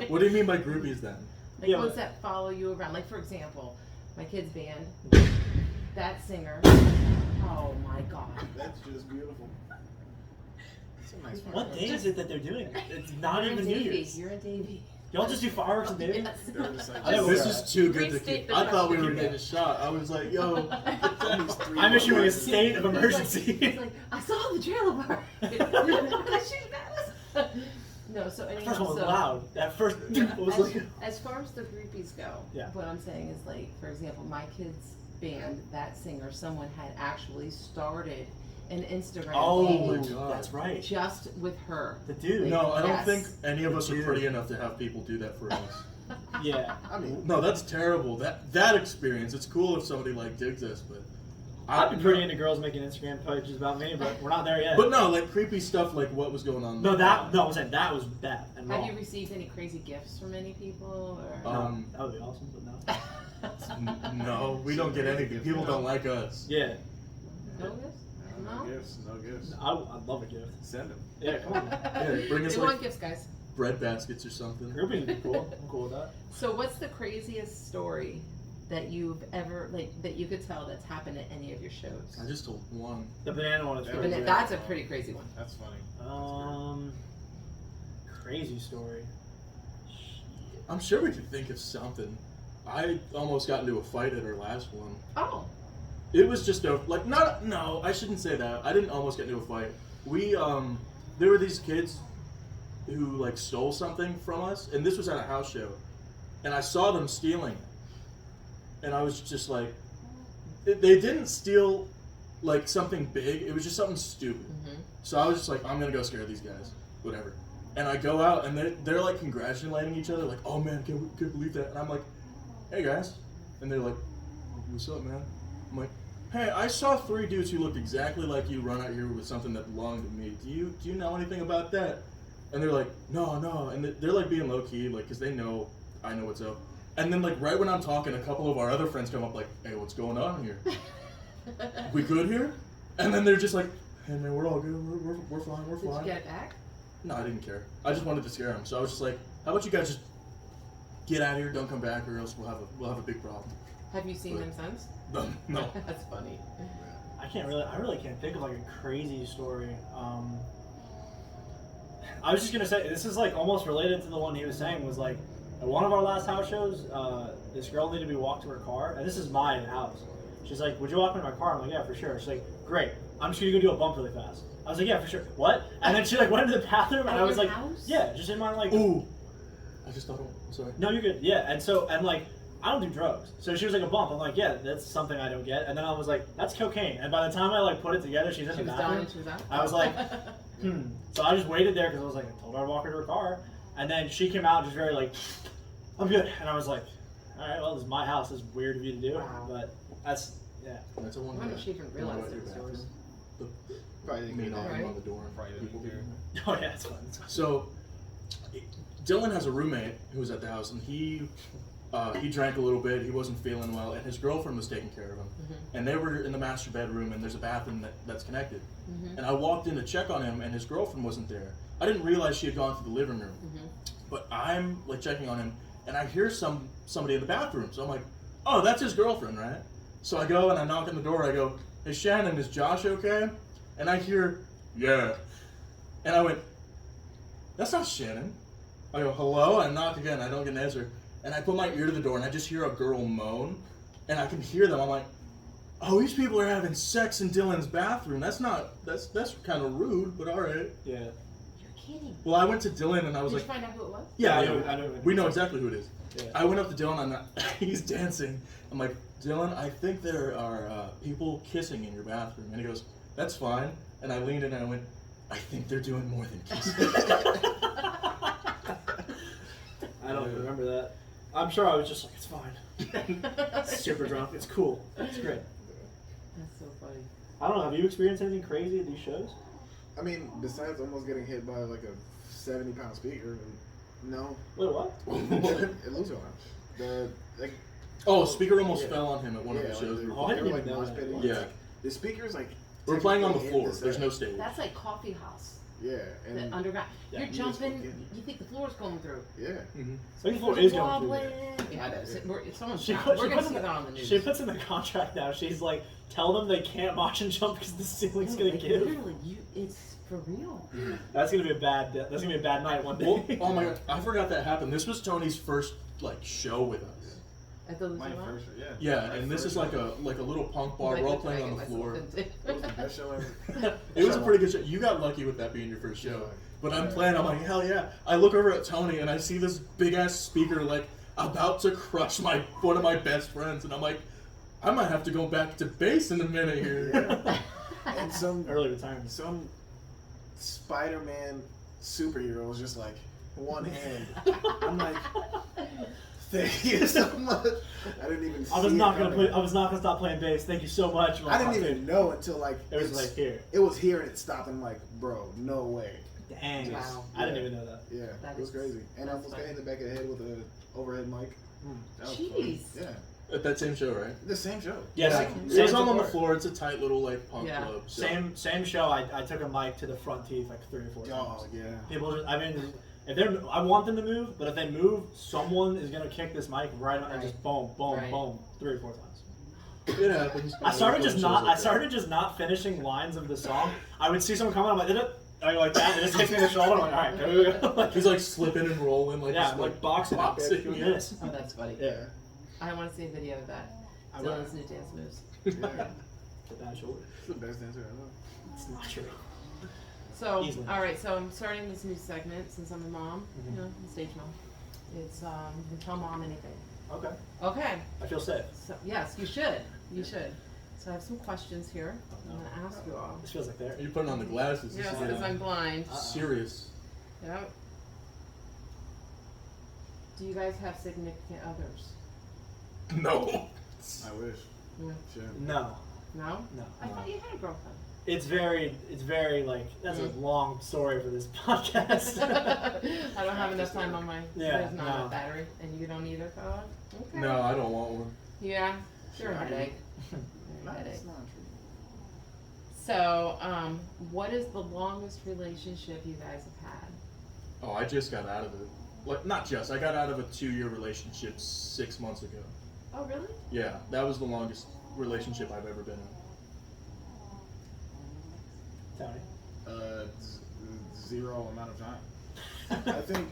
am.
What do you mean by groupies then?
Like
Yeah,
ones
but-
that follow you around. Like for example, my kid's band, that singer. Oh my God.
That's just beautiful. It's a nice
What day is it that they're doing? It's not
You're
even
in
New
Davie.
Year's.
You're in Davie.
Y'all just do fireworks and Davie?
Yes.
They're just like,
I know
This
we're
is too good to
Restate
keep.
the
I thought we were
question.
getting a shot. I was like, yo.
I'm issuing a state of emergency.
It's like, I saw the trailer park. No, so anyhow,
First one was
so
loud. That first was
as,
like.
as far as the groupies go,
Yeah.
what I'm saying is like, for example, my kid's band, that singer, someone had actually started an Instagram
Oh
page
my God.
that's right.
just with her.
The dude.
No, I don't
Yes.
think any of us are
Dude.
pretty enough to have people do that for us.
Yeah.
I mean,
No, that's terrible. That experience. It's cool if somebody like digs us, but
I'd be pretty into girls making Instagram pages about me, but we're not there yet.
But no, like creepy stuff like what was going on.
I'm saying that was bad and
have
wrong.
you received any crazy gifts from any people? Or?
No, that would be awesome, but no.
No, we don't get anything. People don't like us.
Yeah.
No gifts?
No
No?
gifts, no gifts.
I'd love a gift.
Send them.
Yeah, come on.
Yeah, bring us
We
like
want gifts, guys.
bread baskets or something.
Groupies would be cool. I'm cool with that.
So what's the craziest story that you've ever, like, that you could tell that's happened at any of your shows?
I just told one.
The banana one is
Yeah,
pretty
But
good.
that's a pretty crazy one.
That's funny.
Crazy story.
I'm sure we could think of something. I almost got into a fight at our last one.
Oh.
It was just no, I shouldn't say that. I didn't almost get into a fight. We, there were these kids who, like, stole something from us, and this was at a house show. And I saw them stealing. And I was just like, they didn't steal, like, something big. It was just something stupid.
Mm-hmm.
So I was just like, I'm gonna go scare these guys. Whatever. And I go out, and they're like, congratulating each other, like, oh, man, can't believe that. And I'm like, hey, guys. And they're like, what's up, man? I'm like, hey, I saw 3 dudes who looked exactly like you run out here with something that belonged to me. Do you know anything about that? And they're like, no. And they're like being low key, like, cause they know I know what's up. And then like right when I'm talking, a couple of our other friends come up like, hey, what's going on here? We good here? And then they're just like, hey man, we're all good. We're fine. We're
Did you
fine.
get it back?
No, I didn't care. I just wanted to scare them. So I was just like, how about you guys just get out of here, don't come back, or else we'll have a big problem.
Have you seen them since?
No.
That's funny.
I really can't think of like a crazy story. I was just gonna say, this is like almost related to the one he was saying, was like, at one of our last house shows, this girl needed to be walked to her car, and this is my house. She's like, would you walk me to my car? I'm like, yeah, for sure. She's like, great, I'm just gonna go do a bump really fast. I was like, yeah, for sure. What? And then she like went into the bathroom, and
At
I was
your
like,
house?
yeah, just in my like,
Ooh. I just thought, I'm sorry.
no, you're good. Yeah, and like, I don't do drugs. So she was like a bump. I'm like, yeah, that's something I don't get. And then I was like, that's cocaine. And by the time I like put it together, she's in
She
the
was done
bathroom.
and she was out?
I was like, So I just waited there because I was like, I told her I'd walk her to her car. And then she came out just very like, I'm good. And I was like, all right, well, this is my house. It's weird of you to do.
Wow.
But that's, yeah.
That's a
I
one.
wonder if she even realized it was yours.
Probably didn't
Me
get
knocking
there.
on the door.
Probably didn't
People
care.
being there.
Oh, yeah, it's fun. It's fun.
So, Dylan has a roommate who was at the house, and he drank a little bit. He wasn't feeling well, and his girlfriend was taking care of him. And they were in the master bedroom, and there's a bathroom that's connected. And I walked in to check on him, and his girlfriend wasn't there. I didn't realize she had gone to the living room. But I'm like checking on him, and I hear somebody in the bathroom. So I'm like, oh, that's his girlfriend, right? So I go and I knock on the door. I go, hey, Shannon, is Josh okay? And I hear, yeah. And I went, that's not Shannon. I go, hello? I knock again. I don't get an answer. And I put my ear to the door, and I just hear a girl moan. And I can hear them. I'm like, oh, these people are having sex in Dylan's bathroom. That's kind of rude, but all right.
Yeah.
You're kidding.
Well, I went to Dylan, and I was
Did
like,
you find out who it was?
yeah,
I know
we know exactly who it is.
Yeah.
I went up to Dylan, and he's dancing. I'm like, Dylan, I think there are people kissing in your bathroom. And he goes, that's fine. And I leaned in and I went, I think they're doing more than kissing.
I don't remember that. I'm sure I was just like, it's fine. Super drunk. It's cool. It's great.
That's so funny.
I don't know. Have you experienced anything crazy at these shows?
I mean, besides almost getting hit by like a 70-pound speaker, no.
Wait, what?
At Lucio Lounge. The like.
Oh, speaker almost
Yeah.
fell on him at one of the
like,
shows.
they were-
Oh, I
they
didn't
were,
even know
mosh
that.
pitting.
Yeah.
The speaker's like.
We're playing on the
technically
floor.
in
There's
set.
no stage.
That's like coffee house.
Yeah,
The
and
underground.
Yeah,
You're
you just
jumping.
walk in.
You think the floor's going through.
yeah.
Second floor is going through.
Wobbling.
there.
Yeah, it is. Someone's
She
down.
put-
We're
she
gonna
puts
see
in
that on the news.
She puts in the contract now. She's like, tell them they can't march and jump because the ceiling's gonna
Like,
give.
literally, it's for real.
That's gonna be a bad. That's gonna be a bad night one day.
Well, oh my god, I forgot that happened. This was Tony's first like show with us.
At the
My
Lucy Lounge?
first, yeah.
Yeah,
My
and this
first
is like
show.
a little punk bar. We're all playing on the floor.
It was the best show ever.
It was a pretty good show. You got lucky with that being your first show. But I'm playing, I'm like, hell yeah. I look over at Tony and I see this big ass speaker like about to crush one of my best friends, and I'm like, I might have to go back to bass in a minute here.
Yeah. And some
Early retirement.
Spider-Man superhero was just like one hand. I'm like, thank you so much. I didn't even.
I was
see
not
it
gonna
coming.
play. I was not gonna stop playing bass. Thank you so much.
I didn't even know until like
It was
it's-
like here.
It was here and it stopped. I'm like, bro, no way.
Dang.
Wow.
I didn't even know that.
Yeah,
That
it was
is-
crazy. And I
that's
was
funny.
getting hit in the back of the head with an overhead mic. That was
Jeez.
funny. Yeah,
At that same show, right?
the same show.
Yeah.
Like,
Same,
It was
same
all on the
support.
floor. It's a tight little like punk
Yeah.
club. So.
Same show. I took a mic to the front teeth like 3 or 4 times.
Oh yeah.
People just. I mean, if they're. I want them to move, but if they move, someone is gonna kick this mic right on and just boom, boom,
Right.
boom, 3 or 4 times.
It happens.
I started
Shows
just not.
like
I started just not finishing lines of the song. I would see someone coming. I'm like, did it? I go like that, and it just hits me in the shoulder. I'm like, all right, go.
that. He's like slipping and rolling, like
yeah,
just,
like boxing.
boxing.
Doing
Yeah.
this.
Oh, that's funny.
Yeah.
I want to see a video of that.
I will.
Dylan's new dance moves.
Yeah.
The bad shoulder.
It's the best answer I know.
It's not true.
So,
Easily.
all right. So I'm starting this new segment since I'm a mom.
Mhm.
You know, a stage mom. It's you can tell mom anything.
Okay.
Okay.
I feel safe.
So yes, you should. You should. So I have some questions here. I'm gonna ask you all.
This feels like therapy.
You're putting on the glasses. This
Yes,
is
because I'm blind.
serious.
Yep. Do you guys have significant others?
No.
I wish.
Yeah.
Sure.
No.
No?
No.
I thought you had a girlfriend.
It's very like that's a long story for this podcast.
I don't have enough time on my.
Yeah,
There's not
no.
enough battery, and you don't either, Koa? Okay.
No, I don't want one.
Yeah. You're a
Sure.
headache. You're a
No,
headache.
it's not true.
So, what is the longest relationship you guys have had?
Oh, I just got out of it. Like, not just. I got out of a 2-year relationship 6 months ago.
Oh, really?
Yeah, that was the longest relationship I've ever been in.
Tony.
Zero amount of time. I think.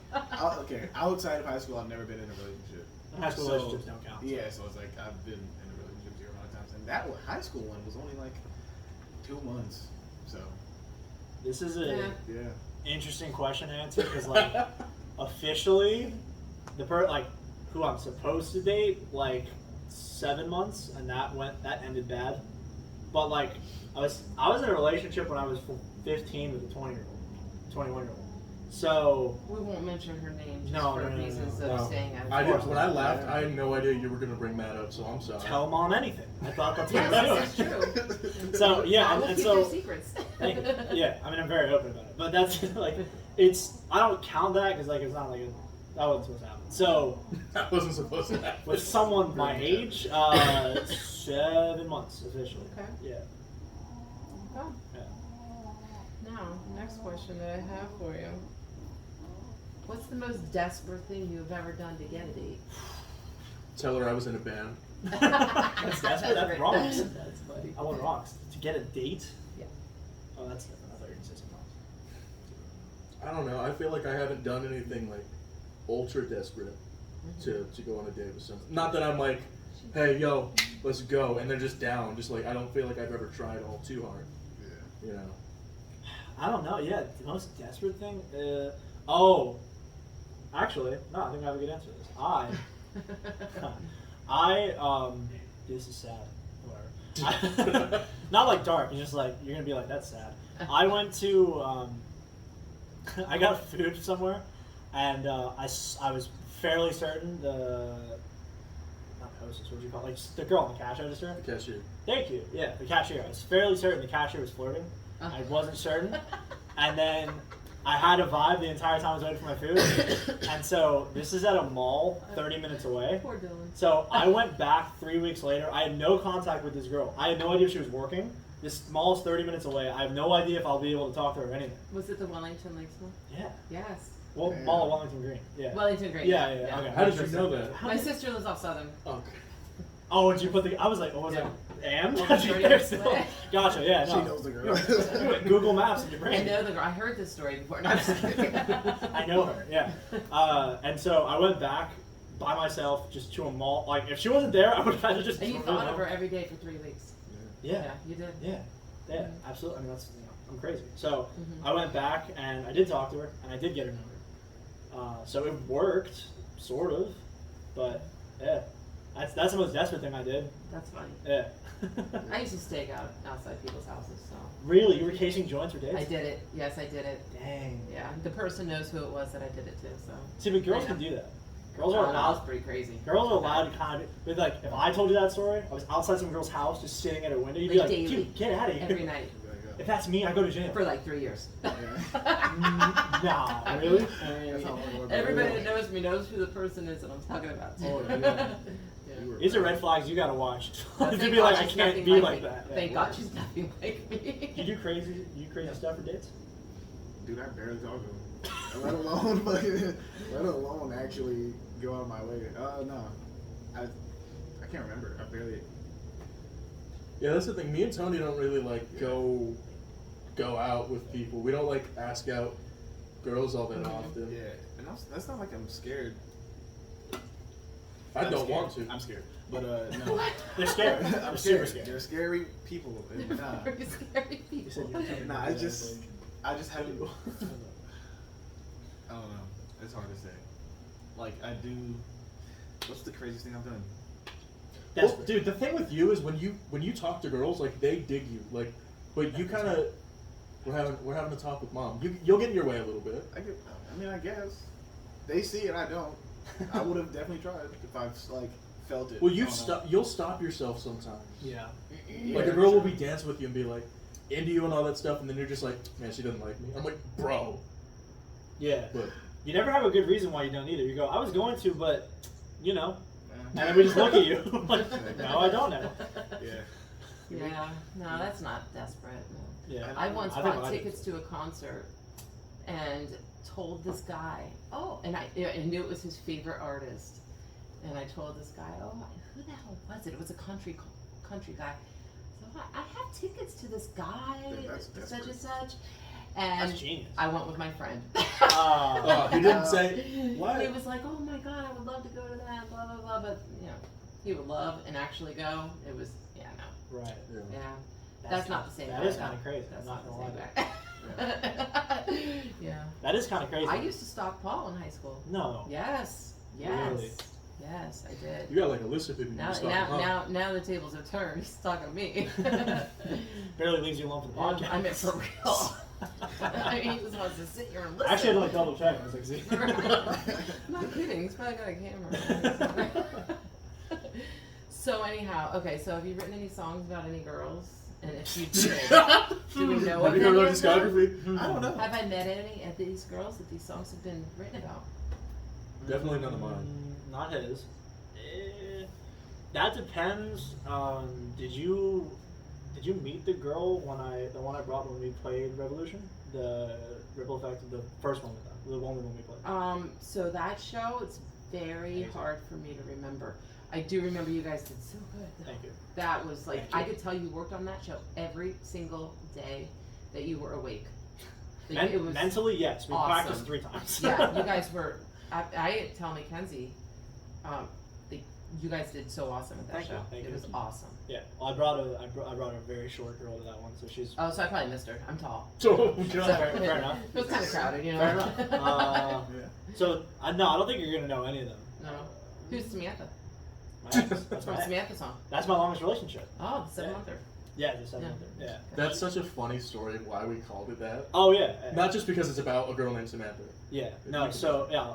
Okay, outside of high school, I've never been in a relationship.
High school
So-
relationships don't count.
Yeah, so it's like I've been in a relationship zero amount of times, and that high school one was only like 2 months. So
This is a
Yeah.
yeah.
interesting question to answer because like officially, like who I'm supposed to date like 7 months, and that ended bad. But like I was in a relationship when I was 15 with a 20-year-old, 21-year-old. So
We won't mention her name just
No,
for
no, no,
reasons
no.
of
No.
staying out of
I
court.
did, when I laughed, I had no idea you were gonna bring that up, so I'm sorry.
tell mom anything. I thought that's what
Yes,
I
that's true.
So yeah,
I will
and
keep
so
your secrets.
Thank you. Yeah, I mean I'm very open about it, but that's like I don't count that because like it's not like that wasn't supposed to happen. So
That wasn't supposed to happen.
with someone my age, 7 months officially.
Okay.
Yeah.
Okay.
Yeah.
Now, next question that I have for you. What's the most desperate thing you've ever done to get a date?
Tell her I was in a band.
That's desperate. That's
great.
rocks.
That's funny.
I want rocks to get a date.
Yeah.
Oh, that's different. I thought you were gonna say something else.
I don't know. I feel like I haven't done anything like ultra desperate to go on a date with someone. Not that I'm like, hey, yo, let's go, and they're just down. Just like I don't feel like I've ever tried all too hard.
Yeah.
You know.
I don't know. Yeah, the most desperate thing. Actually, no. I think I have a good answer to this. This is sad. Whatever. Not like dark. It's just like you're gonna be like, that's sad. I went to. I got food somewhere, and I was fairly certain not hostess. What do you call it? Like the girl in the cash register.
The cashier.
Thank you. Yeah, the cashier. I was fairly certain the cashier was flirting. I wasn't certain. And then I had a vibe the entire time I was waiting for my food. And so this is at a mall 30 minutes away.
Poor Dylan.
So I went back 3 weeks later. I had no contact with this girl. I had no idea if she was working. This mall is 30 minutes away. I have no idea if I'll be able to talk to her or anything.
Was it the Wellington Lakes one?
Yeah.
Yes.
Well,
Yeah.
Mall of Wellington Green. Yeah.
Wellington Green.
Yeah, yeah, okay.
How did you know that?
My sister lives off Southern.
Okay.
Oh, and you put the. I was like,
Yeah.
and?
Well, 30 minutes away.
Gotcha, yeah.
She
No.
knows the girl.
Google Maps in your
I
brain.
know the girl. I heard this story before. No, I'm just kidding.
I know her, yeah. And so I went back by myself just to a mall. Like, if she wasn't there, I would have had to just.
And you
driven
thought of
home.
her every day for 3 weeks.
Yeah,
You did.
yeah, yeah, absolutely. I mean, that's, I'm crazy. So
Mhm.
I went back and I did talk to her and I did get her number. So it worked, sort of, but yeah, that's the most desperate thing I did.
That's funny.
Yeah.
I used to stake out outside people's houses, so.
Really, you were casing joints for dates?
I did it. Yes, I did it.
Dang.
Yeah, the person knows who it was that I did it to, so.
See, but girls
I
can
know.
do that. Girls are
That was
allowed.
pretty crazy.
Girls are allowed to kind of, but like, if I told you that story, I was outside some girl's house, just sitting at her window, you'd be
Like
like,
daily.
dude, get out of here.
Every night.
If that's me, I go to jail.
For like 3 years.
Nah, really?
That's how I work.
Everybody that knows me knows who the person is that I'm talking about.
Oh, yeah.
Yeah.
These are red flags you gotta watch.
But
to
thank
be
God
like, I
she's
can't
nothing
be
like
like
me.
that. Yeah.
Thank God she's nothing like me.
You do crazy stuff for dates?
Dude, I barely talk to him. Let alone actually go out of my way. No. I can't remember. I barely.
Yeah, that's the thing. Me and Tony don't really like go out with people. We don't like ask out girls all that often.
Yeah, and that's not like I'm scared.
I
I'm
don't
scared.
want to.
I'm scared, but no.
They're scared.
I'm
They're super
scared.
scared.
They're scary people. And,
Very scary
You said
people.
you were
nah, I just haven't.
I don't know. It's hard to say. Like I do. What's the craziest thing I've done?
That's,
Well, dude, the thing with you is when you talk to girls, like they dig you, like, but you kind of we're having a talk with mom. You'll get in your way a little bit.
I guess they see it. I don't. I would have definitely tried if I've like felt it.
Well,
I don't know.
you'll stop yourself sometimes.
yeah.
Like a girl will be dancing with you and be like into you and all that stuff, and then you're just like, man, she doesn't like me. I'm like, bro.
Yeah.
But
You never have a good reason why you don't either. You go, I was going to, but, you know. And
Yeah.
then we just look at you. Like, no, I don't know.
Yeah.
Yeah, no, that's not desperate. No.
Yeah.
I once
think
bought
I did.
tickets to a concert and told this guy, and I knew it was his favorite artist, and I told this guy, who the hell was it? It was a country guy. So I have tickets to this guy,
That's
such and
desperate.
such, and
That's genius.
I went with my friend.
Oh,
he didn't say what.
He was like, oh my god, I would love to go to that, blah blah blah, but he would love and actually go. It was no,
right.
yeah. That's not the same
That
guy,
is
though.
kind of crazy.
That's
I'm not
not
gonna
the
lie.
same guy. Yeah.
That is kind of crazy.
I used to stalk Paul in high school.
No.
Yes.
Really?
Yes, I did.
You got like a list of people you stop.
Now the tables have turned. He's stalking me.
Barely leaves you alone for the podcast.
I mean, for real. I mean, he just wants to sit here and listen.
I actually had to like double check. I was like, see.
I'm not kidding. He's probably got a camera. So anyhow, okay. So have you written any songs about any girls? And if you did, do we know
Have
of
you heard
any
our
of them?
discography? I don't know.
Have I met any of these girls that these songs have been written about?
Definitely none of mine.
Not his. That depends. Did you meet the girl the one I brought when we played Revolution? The Ripple Effect, the first one with them, the only one we played.
So that show, it's very hard for me to remember. I do remember you guys did so good, though.
Thank you.
That was like,
Thank
I
you.
could tell you worked on that show every single day that you were awake. Like, it was
Mentally, yes. We
awesome.
practiced 3 times.
Yeah, you guys were. I tell Mackenzie, you guys did so awesome at that
Thank you,
show.
thank
It
you.
was awesome.
Yeah. Well, I brought a very short girl to that one, so she's.
Oh, so I probably missed her. I'm tall.
So,
Fair enough.
It was kind of crowded, you know.
Fair enough.
Yeah.
So no, I don't think you're gonna know any of them.
No. Who's Samantha?
My ex. That's
From
my ex.
Samantha song.
That's my longest relationship.
Oh, the 7-monther.
Yeah, the 7-monther. Yeah.
that's such a funny story of why we called it that.
Oh yeah.
Not just because it's about a girl named Samantha.
Yeah. No. So yeah.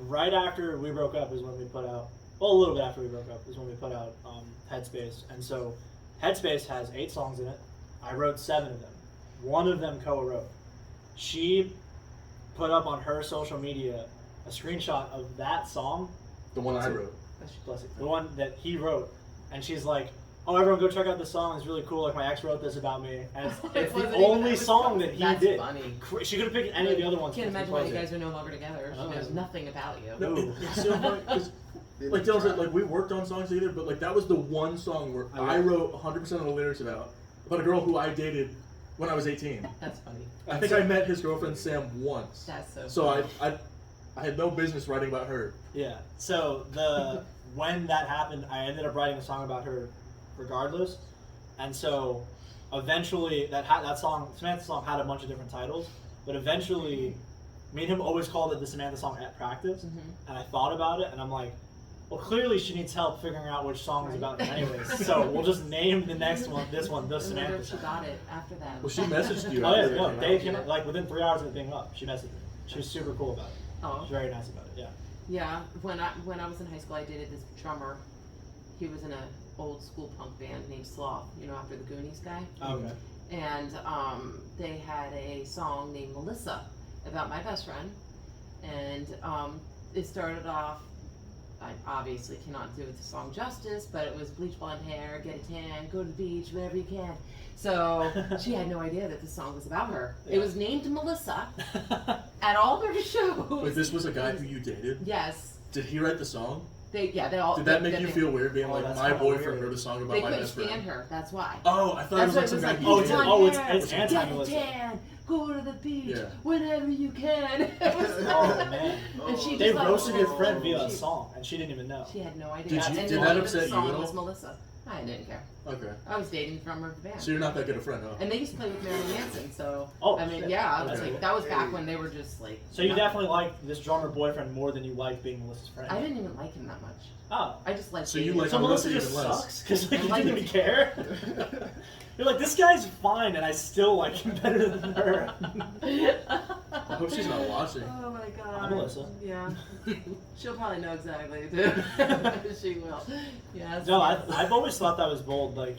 Right after we broke up is when we put out. Well, a little bit after we broke up is when we put out Headspace, and so Headspace has 8 songs in it. I wrote 7 of them. One of them Koa wrote. She put up on her social media a screenshot of that song.
The one I wrote.
Bless it. The one that he wrote, and she's like, "Oh, everyone, go check out this song. It's really cool. Like my ex wrote this about me, and it's
Wasn't
the
even-
only
it was
song
so-
that he
that's
did.
funny.
She could have picked any of the other ones.
Can't
since we
imagine why you
played
guys are no longer together. She
Oh.
knows nothing about you.
No,
Ooh.
it's so funny 'cause, like Dylan said, like we worked on songs together, but like that was the one song where I wrote 100% of the lyrics about a girl who I dated when I was 18.
That's funny.
I think I met his girlfriend Sam once.
That's so.
So I had no business writing about her.
Yeah. So when that happened, I ended up writing a song about her, regardless, and so eventually that song, Samantha song, had a bunch of different titles, but eventually, me and him always called it the Samantha song at practice, and I thought about it, and I'm like, well, clearly she needs help figuring out which song is about her anyways, so we'll just name the next one, this one, the
I wonder
Samantha
if she
song.
got it after that.
Well, she messaged you.
Oh yeah,
after it
no,
came
Dave
out.
came out, like within 3 hours of it being up, she messaged me. She was super cool about it.
Oh.
She's very nice about it. Yeah.
Yeah, when I was in high school, I dated this drummer. He was in an old school punk band named Sloth, you know, after the Goonies guy.
Okay.
And they had a song named Melissa about my best friend. And it started off, I obviously cannot do the song justice, but it was bleach blonde hair, get a tan, go to the beach, whatever you can. So she had no idea that the song was about her.
Yeah.
It was named Melissa at all their shows.
Wait, this was a guy who you dated?
Yes.
Did he write the song?
They all.
Did that make
they-
you feel weird being
Oh,
like,
that's
my
kinda
boyfriend
weird.
wrote a song about
They
my
couldn't
best friend?
stand her. That's why.
Oh, I thought it was like
That's
some
why
guy
it
you
was
dated.
like,
Oh, it's
get a
anti-Melissa.
tan, go to the beach,
Yeah.
whenever you can. It was
Oh man.
And she
They
just like,
roasted your friend via a
she-
song, and she didn't even know.
She had no idea.
Did you-
And
did
the
that
name of
upset
the
you
song
at all?
was Melissa. I didn't care.
Okay.
I was dating the drummer of the band.
So you're not that good a friend, huh?
And they used to play with Marilyn Manson, so
Oh,
I mean,
shit.
yeah, I was
Okay.
like, that was back when they were just like.
So you
not-
definitely liked this drummer boyfriend more than you liked being Melissa's friend.
I didn't even like him that much.
Oh.
I just liked.
So you
dating
like
So
him.
Melissa
Melissa
just
even less.
sucks because like,
I
you
like
didn't
it.
even care. You're like, this guy's fine, and I still like him better than her.
I hope she's not watching.
Oh my god.
I'm Melissa.
Yeah. She'll probably know exactly too. She will. Yeah.
No, I've always thought that was bold. Like,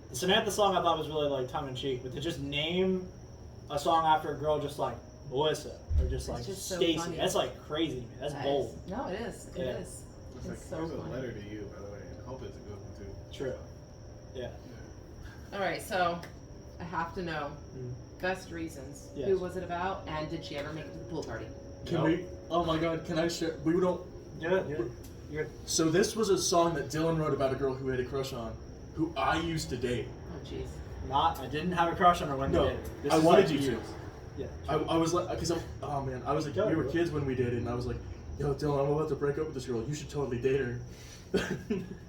the Samantha song I thought was really like tongue in cheek, but to just name a song after a girl just like Melissa or just like
just so
Stacy,
funny.
that's like crazy to me. That's bold.
No, it is. It
Yeah.
is.
It's
It's
like,
so
here's a
funny.
letter to you, by the way, and I hope it's a good one too.
True. Yeah.
All right, so I have to know
Mm.
best reasons.
Yes.
Who was it about, and did she ever make it to the pool party?
Can
Nope.
we? Oh my God! Can I share? We don't.
You're
So this was a song that Dylan wrote about a girl who he had a crush on, who I used to date.
Oh, jeez.
not. I didn't have a crush on her when
No,
we did. This
I
is
wanted
like
you to.
years. Yeah.
I was like, because oh man, I was like,
Go,
we were
bro.
kids when we dated, and I was like, yo, Dylan, I'm about to break up with this girl. You should totally date her.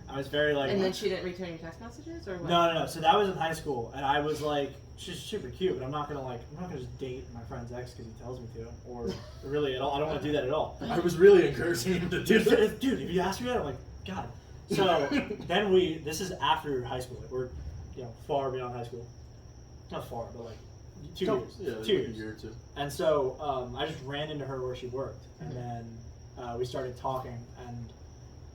I was very like.
And then she didn't return your text messages, or what?
No. So that was in high school, and I was like, she's super cute, but I'm not gonna just date my friend's ex because he tells me to, or really at all. I don't want to do that at all.
I was really encouraging him to do that.
Dude, if you ask me that, I'm like, God. So then this is after high school. Like we're, far beyond high school. Not far, but like 2 years.
Yeah,
2
like
years.
a year or two.
And so I just ran into her where she worked, and then we started talking, and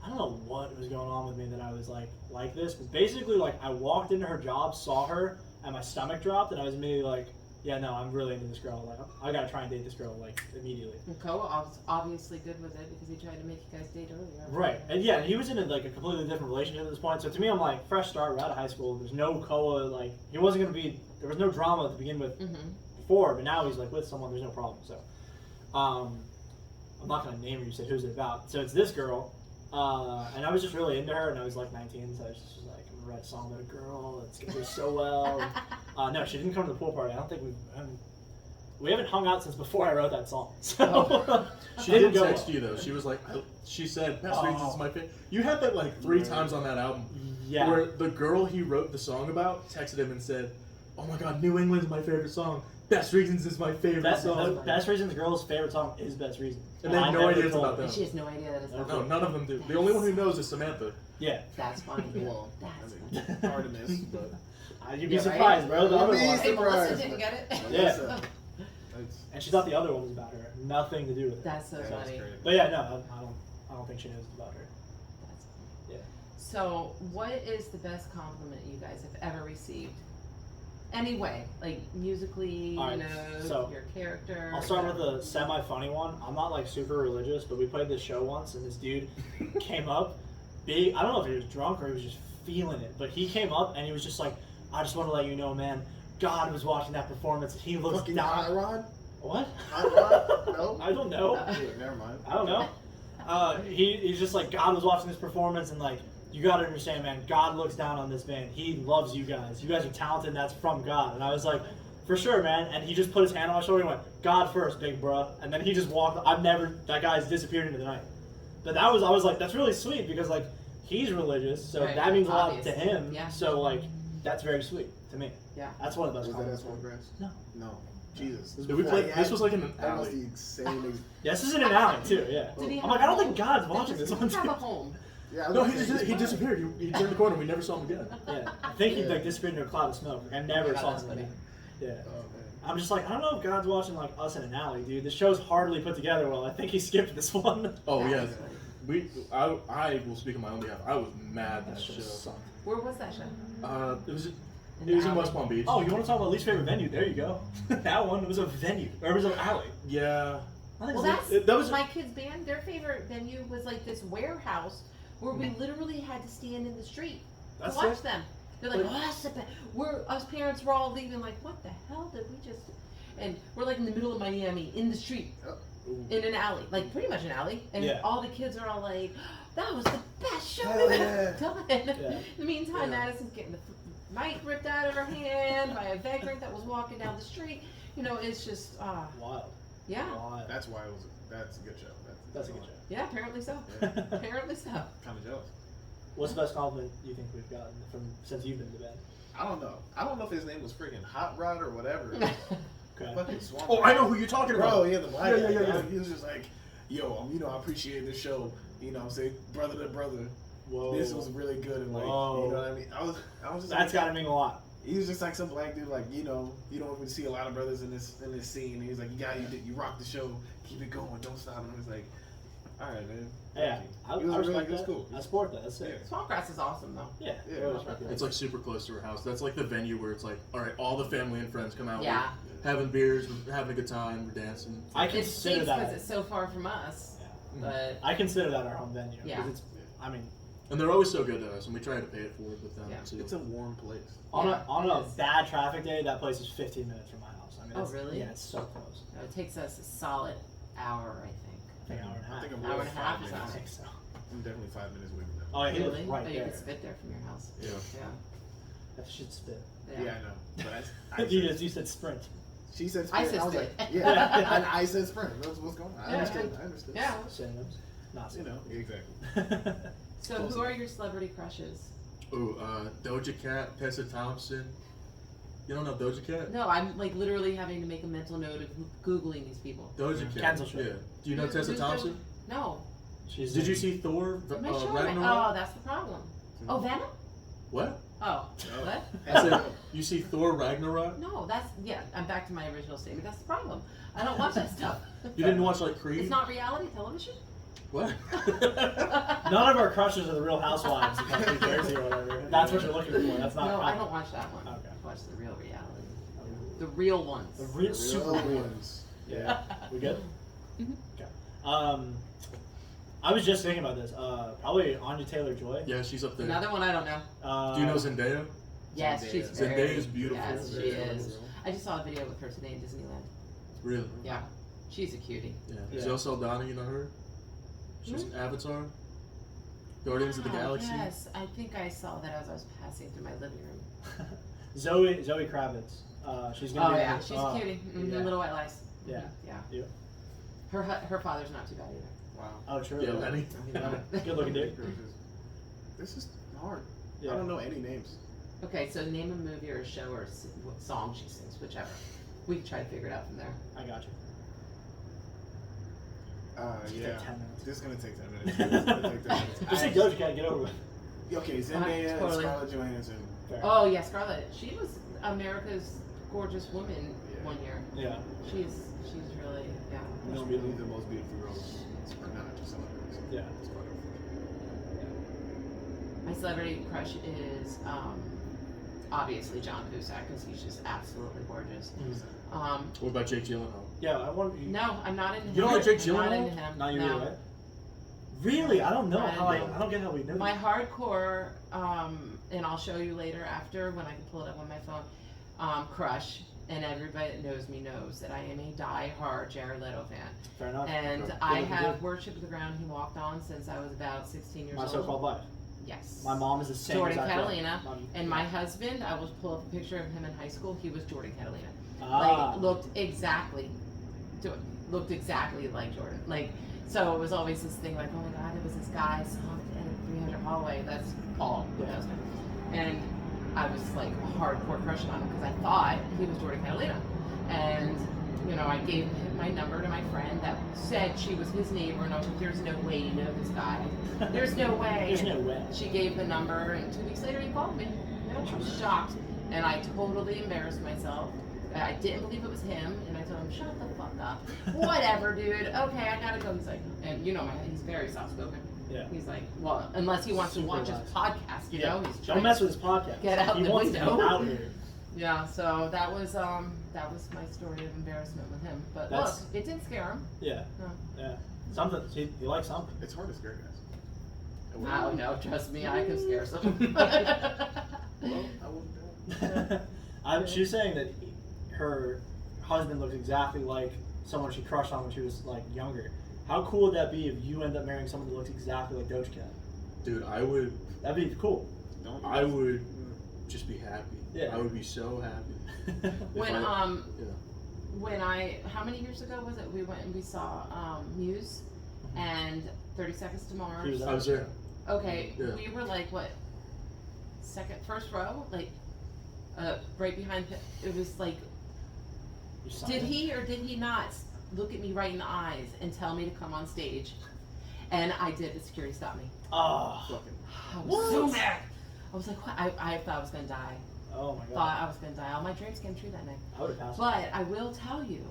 I don't know what was going on with me that I was like this, but basically like I walked into her job, saw her, and my stomach dropped, and I was immediately like, yeah, no, I'm really into this girl. Like, I gotta try and date this girl like immediately.
And Koa was obviously good with it because he tried to make you guys date earlier.
Right, and yeah, he was in like a completely different relationship at this point. So to me, I'm like, fresh start, we're out of high school. There's no Koa, like he wasn't gonna be. There was no drama to begin with before, but now he's like with someone. There's no problem. So, I'm not gonna name her. You said who's it about? So it's this girl. And I was just really into her, and I was like 19, so I was just like, I'm gonna write a song about a girl. It's gonna go so well. And, no, she didn't come to the pool party. I don't think we haven't hung out since before I wrote that song. So
She did text you though. She was like, she said, "Best Reasons is my favorite." You had that like 3 times on that album.
Yeah.
Where the girl he wrote the song about texted him and said, "Oh my God, New England's my favorite song. Best Reasons is my favorite song."
Best Reasons girl's favorite song is Best Reasons.
And they have no idea it's about them.
She has no idea that it's not.
No, none of them do. The only one who knows is Samantha.
Yeah.
That's funny.
Well,
That's
I mean, hard to miss, but
You'd be
Yeah,
surprised, bro. The other
You'd be
one.
Hey, Melissa
surprised.
didn't get it.
Yeah.
it's,
And she thought the other one was about her. Nothing to do with it.
That's so
that's
funny.
crazy.
But yeah, no, I don't think she knows it's about her.
That's funny.
Yeah.
So, what is the best compliment you guys have ever received? Anyway, like musically,
All right,
you know,
so,
your character.
I'll start with a semi-funny one. I'm not like super religious, but we played this show once, and this dude came up, big. I don't know if he was drunk or he was just feeling it, but he came up and he was just like, "I just want to let you know, man, God was watching that performance. He looks
Fucking
down."
Hot Rod?
What?
Hot Rod? No?
I don't know.
Yeah, never mind.
I don't know. He's just like, God was watching this performance, and like, you gotta understand, man, God looks down on this band. He loves you guys. You guys are talented, and that's from God. And I was like, for sure, man. And he just put his hand on my shoulder and went, "God first, big bruh." And then he just walked. That guy's disappeared into the night. But I was like, that's really sweet because like, he's religious, so
Right,
that means a lot
obvious.
to him.
Yeah.
So like, that's very sweet to me.
Yeah.
That's one of the best
Was that
compliments.
at Swamp Grass?
No.
No. Jesus.
Did we play? This was like in an
That was
alley.
the same.
Yeah, this is in an alley too. Yeah.
Did he
I'm
have
like,
a
I don't
home?
think God's watching
Does
this
he
one.
have a
Too.
home?
Yeah, I
No,
was gonna say,
he disappeared. He turned the corner. We never saw him again.
Yeah. I think he
Yeah.
like disappeared into a cloud of smoke. Like, I never
God,
saw
that's
him
funny.
again. Yeah.
Oh, man.
I'm just like, I don't know if God's watching like us in an alley, dude. The show's hardly put together well. I think he skipped this one.
Oh yeah,
That's funny.
I will speak on my own behalf. I was mad that show.
sucked.
Where was that show?
It was in West Palm Beach.
Oh, you want to talk about least favorite venue? There you go. That one was a venue, or it was an alley.
Yeah.
I think
Well,
it was
that's
that was-
my kids' band. Their favorite venue was like this warehouse where we literally had to stand in the street
That's
to watch
it.
them. They're like,
Like-
"Oh, that's the best." Us parents were all leaving, like, "What the hell did we just?" And we're like in the middle of Miami, in the street, in an alley, like pretty much an alley, and
Yeah.
all the kids are all like, "That was the best show
Hell
we've
yeah.
ever done."
Yeah.
In the meantime,
Yeah.
Madison's getting the mic ripped out of her hand by a vagrant that was walking down the street. You know, it's just,
wild.
yeah.
Wild.
that's why it was. That's a good show.
That's a good show.
Yeah, apparently so. Apparently so.
Kind of jealous.
What's the best compliment you think we've gotten from since you've been to bed?
I don't know. I don't know if his name was freaking Hot Rod or whatever.
Okay.
Fucking Swamp.
Oh, I know who you're talking about.
Bro, yeah, the black
Yeah,
guy.
yeah, yeah.
He was just like, yo, I appreciate this show. You know what I'm saying? Brother to brother.
Whoa.
This was really good. And like,
Whoa.
you know what I mean? I was just
That's
like,
gotta mean a lot.
he was just like some black dude, like, you know, you don't even see a lot of brothers in this scene. And he's like, you rock the show, keep it going, don't stop. And I was like, all right, man.
Yeah.
Thank you.
I
He was
respect
really
that.
that's cool.
I support that. That's sick.
Yeah.
Swamp is awesome though.
Yeah.
Yeah,
I respect that.
It's like super close to her house. That's like the venue where it's like, all right, all the family and friends come out.
Yeah.
We're having beers, we're having a good time, we're dancing.
I
It
consider
stinks because
that.
it's so far from us,
Yeah.
but
I consider that our home venue. 'cause
Yeah.
It's, I mean,
And they're always so good to us, and we try to pay it forward with them
Yeah.
too.
It's a warm place.
on
Yeah,
a
it is.
bad traffic day, that place is 15 minutes from my house. I mean,
Oh,
it's,
really?
Yeah, it's so close.
no, it takes us a solid hour, I think.
I think an hour and a half.
I think I'm
Hour and a half
five
is
I
minutes.
think so.
I'm definitely 5 minutes away from them.
Oh, yeah, he lives
Really?
right
Oh, you
there.
can spit there from your house.
Yeah.
Yeah.
That shit spit.
Yeah, I know. But I
You said sprint.
She said
I
sprint.
said
I was
split.
like, yeah. And I said sprint. That's what's going on. I
Yeah.
understood. I understood.
Yeah.
Synonyms. Not
You know.
exactly.
So, who are your celebrity crushes?
Ooh, Doja Cat, Tessa Thompson. You don't know Doja Cat?
No, I'm like literally having to make a mental note of Googling these people.
Doja Cat.
Cancel show.
Yeah. Do you know
Who's
Tessa
Doja-
Thompson?
No.
She's
Did you see Thor?
Am I showing it?
Ragnarok?
Oh, that's the problem. Oh, Venom?
What?
Oh,
No.
what?
I said, you see Thor Ragnarok?
No, that's, yeah, I'm back to my original statement. That's the problem. I don't watch that stuff.
You didn't watch like Creed?
It's not reality television?
What?
None of our crushes are the Real Housewives of like New Jersey or whatever. That's what you're looking for. That's not.
No, I don't watch that one.
Okay.
I watch the real reality. The real ones.
The real super
real
real.
ones.
Yeah. We good?
Mhm.
Okay. I was just thinking about this. Probably Anya Taylor-Joy.
Yeah, she's up there.
Another one I don't know.
Do you know Zendaya?
Yes, she's very.
Zendaya is beautiful.
Yes, she
Very
is.
beautiful.
I just saw a video with her today in Disneyland.
Really?
Yeah, she's a cutie.
Yeah.
Yeah.
Zoe Saldana, you know her? She's in Avatar. Guardians of the
Wow,
Galaxy.
Yes, I think I saw that as I was passing through my living room.
Zoe Kravitz. She's gonna
Oh
be.
yeah, she's a cutie. Mm-hmm.
Yeah.
Little white lies.
Yeah.
Mhm, yeah.
You?
Her father's not too bad either.
Wow.
Oh, true.
Yeah, Lenny.
Good looking dude.
This is hard.
Yeah.
I don't know any names.
Okay, so name a movie or a show or what song she sings, whichever. We can try to figure it out from there.
I got you. Just
Yeah.
take 10 minutes.
This is gonna take 10 minutes. This is gonna take 10 minutes.
Just say Doja Cat, get over it.
Okay, Zendaya
Totally.
and Scarlett Johansson.
Fair.
Oh yeah, Scarlett. She was America's gorgeous woman
Yeah.
one year.
Yeah.
She's really
Most beautiful, the most beautiful girl. Or not just celebrities.
Yeah.
My celebrity crush is obviously John Cusack because he's just absolutely gorgeous.
What about Jake Gyllenhaal?
Yeah, I want you.
No, I'm not into him.
You don't like Jake
I'm not
Gyllenhaal?
into him.
Not you
no.
either, right? Really? I don't know
Not
how I
into him.
don't get how we know.
My hardcore, and I'll show you later after when I can pull it up on my phone, crush, and everybody that knows me knows that I am a die-hard Jared Leto fan.
Fair enough.
And
Good.
I
Good.
have worshipped the ground he walked on since I was about 16 years
My
old.
so-called life.
Yes.
My mom is the same.
Jordan
exact way.
Catalina.
Mom-
And my husband, I will pull up a picture of him in high school. He was Jordan Catalina.
Ah.
Like, looked exactly like Jordan. Like, so it was always this thing like, oh my God, there was this guy I saw in 300 hallway. That's Paul, my
Yeah.
husband. And I was like hardcore crushing on him because I thought he was Jordan Catalina. And, you know, I gave him my number to my friend that said she was his neighbor, and I was like, there's no way you know this guy. There's no way.
There's no way.
She gave the number, and 2 weeks later he called me. I was shocked, and I totally embarrassed myself. I didn't believe it was him, and I told him, shut the fuck up. Whatever, dude. Okay, I gotta go. He's like, and you know, he's very soft-spoken.
Yeah.
He's like, well, unless he wants
Super
to watch his
relaxed.
podcast, you
Yeah.
know? He's
Don't
trying
mess
to
with his podcast.
get out
he
the
wants
window.
to be out here.
Yeah, so that was my story of embarrassment with him. But
That's-
look, it didn't scare him.
Yeah.
No.
Yeah. Something. You like something.
It's hard to scare guys.
Oh no, trust me, I can scare someone.
Well, I wouldn't do it.
She's saying that her husband looks exactly like someone she crushed on when she was like younger. How cool would that be if you end up marrying someone who looks exactly like Doja Cat?
Dude, I would
That'd be cool.
Don't.
I would just be happy.
Yeah.
I would be so happy.
when
I- yeah.
when how many years ago was it? We went and we saw Muse and 30 Seconds to Mars.
He was
I was there.
Okay,
Yeah.
we were like what, first row, like right behind. It was like,
You signed
did
it?
he or did he not look at me right in the eyes and tell me to come on stage? And I did. The security stopped me.
Oh.
Fucking.
I was so
What?
mad. I was like, what? I thought I was gonna die.
Oh my god.
Thought I was gonna die. All my dreams came true that night.
I would have passed.
But I will tell you,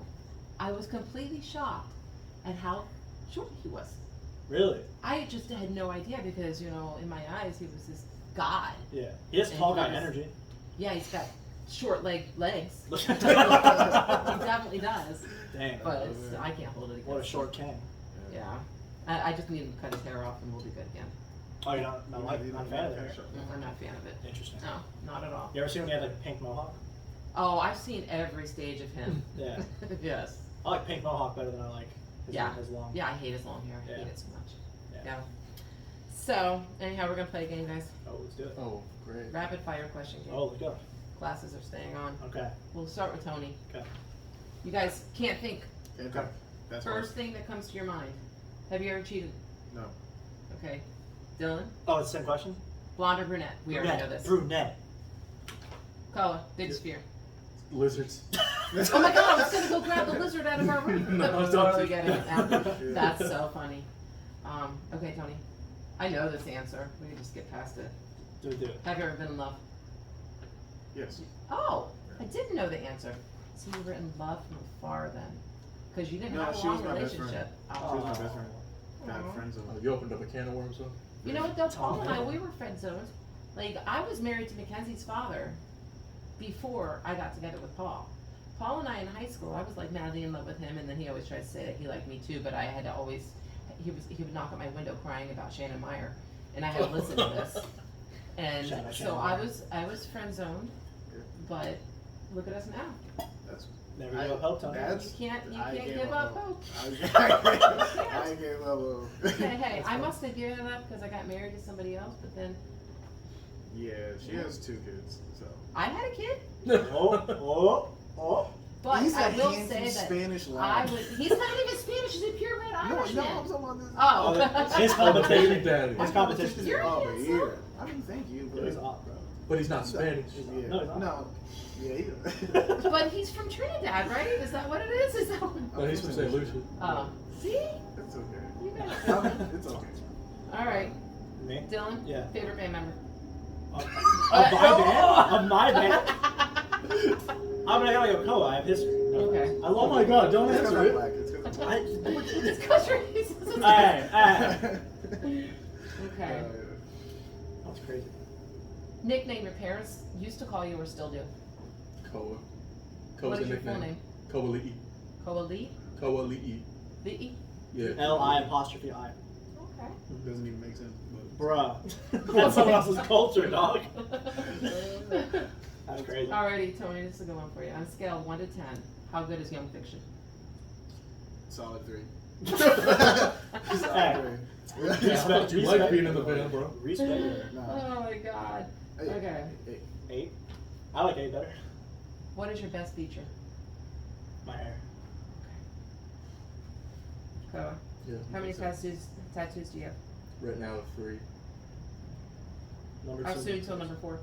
I was completely shocked at how short he was.
Really?
I just had no idea because, you know, in my eyes, he was this god.
Yeah. He has
And
tall
he
guy
was-
energy.
Yeah, he's got short legs. he
Damn.
definitely does. But I can't hold it against
What a
him.
short king.
Yeah. I just need him to cut his hair off and we'll be good again.
Oh, you're not a fan of that?
I'm not a fan of it.
Interesting.
No, not at all.
You ever seen when he had like a pink mohawk?
Oh, I've seen every stage of him.
Yeah.
Yes.
I like pink mohawk better than I like his long.
Yeah, I hate his long hair. I
Yeah.
hate it so much.
Yeah.
Yeah. So, anyhow, we're gonna play a game, guys.
Oh, let's do it.
Oh, great.
Rapid fire question game.
Oh, let's go.
Classes are staying on.
Okay.
We'll start with Tony.
Okay.
You guys can't think.
Can't think. That's hard.
First thing that comes to your mind. Have you ever cheated?
No.
Okay. Dylan?
Oh, it's the same question?
Blonde or brunette? We already know this.
Brunette.
Color. Biggest fear.
Lizards.
Oh my god, I was gonna go grab the lizard out of our room.
No,
I'm
don't.
totally getting it now. That's so funny. Okay, Tony. I know this answer. We can just get past it.
Do it.
Have you ever been in love?
Yes.
Oh, I didn't know the answer. So you were in love from afar then? Because you didn't
No,
have a
she was
long
my best friend.
relationship.
She was my best friend. got friends
Oh,
of.
you opened up a can of worms, though?
You know what though? Paul and I, we were friend zoned. Like, I was married to Mackenzie's father before I got together with Paul. Paul and I in high school, I was like madly in love with him, and then he always tried to say that he liked me too, but I had to always, he would knock at my window crying about Shannon Meyer, and I had to listen to this. And
Shout out
so
Shannon
I was friend zoned, but look at us now.
That's
Never give up hope, Tony.
That's
You
I
can't
gave
give up hope.
I gave up hope.
Hey, I must have given up because I got married to somebody else, but then
Yeah, she has 2 kids, so.
I had a kid.
Oh.
But
He's
I
got
will
handsome
say that
Spanish
I
line.
would. He's not even Spanish. He's a purebred
No,
Irish
no,
man.
I'm talking about this.
Oh,
His
I'm a baby
competition.
daddy.
His competition.
You're
Oh, but
handsome.
yeah. I mean, thank you, but
He's up, bro.
But he's not Spanish.
Yeah.
No, he's not.
No. Yeah, he
but he's from Trinidad, right? Is that what it is? Is that what?
No, he's from St. Lucia.
Oh, see,
It's okay.
you guys.
It's okay.
All right,
Me?
Dylan.
Yeah.
Favorite band member.
Of my band? I'm gonna go Koa. I have history. No.
Okay.
I love
Oh my god, don't
It's 'cause
answer
I'm
it.
black. It's 'cause I'm black.
It's because you're racist.
Hey.
Okay.
That's crazy.
Nickname your parents used to call you or still do.
Koa.
What
Koa's a
is your full
nickname.
name?
Koa Li'i.
Koa Lee.
Koa Li'i.
Lee.
Yeah.
L-I'.
Okay.
Doesn't even make sense. But
Bruh. That's someone else's culture, dog. That's crazy.
Alrighty, Tony, this is a good one for you. On a scale of 1 to 10, how good is young fiction?
solid 3.
Hey.
Solid 3.
Respect,
You like being in the band, bro.
Respect it.
Nah.
Oh my god.
Hey,
Okay.
hey,
8. I like 8 better.
What is your best feature?
My hair.
Koa.
Yeah.
How many tattoos do you have?
Right now, 3.
Number
How
2.
soon till number 4?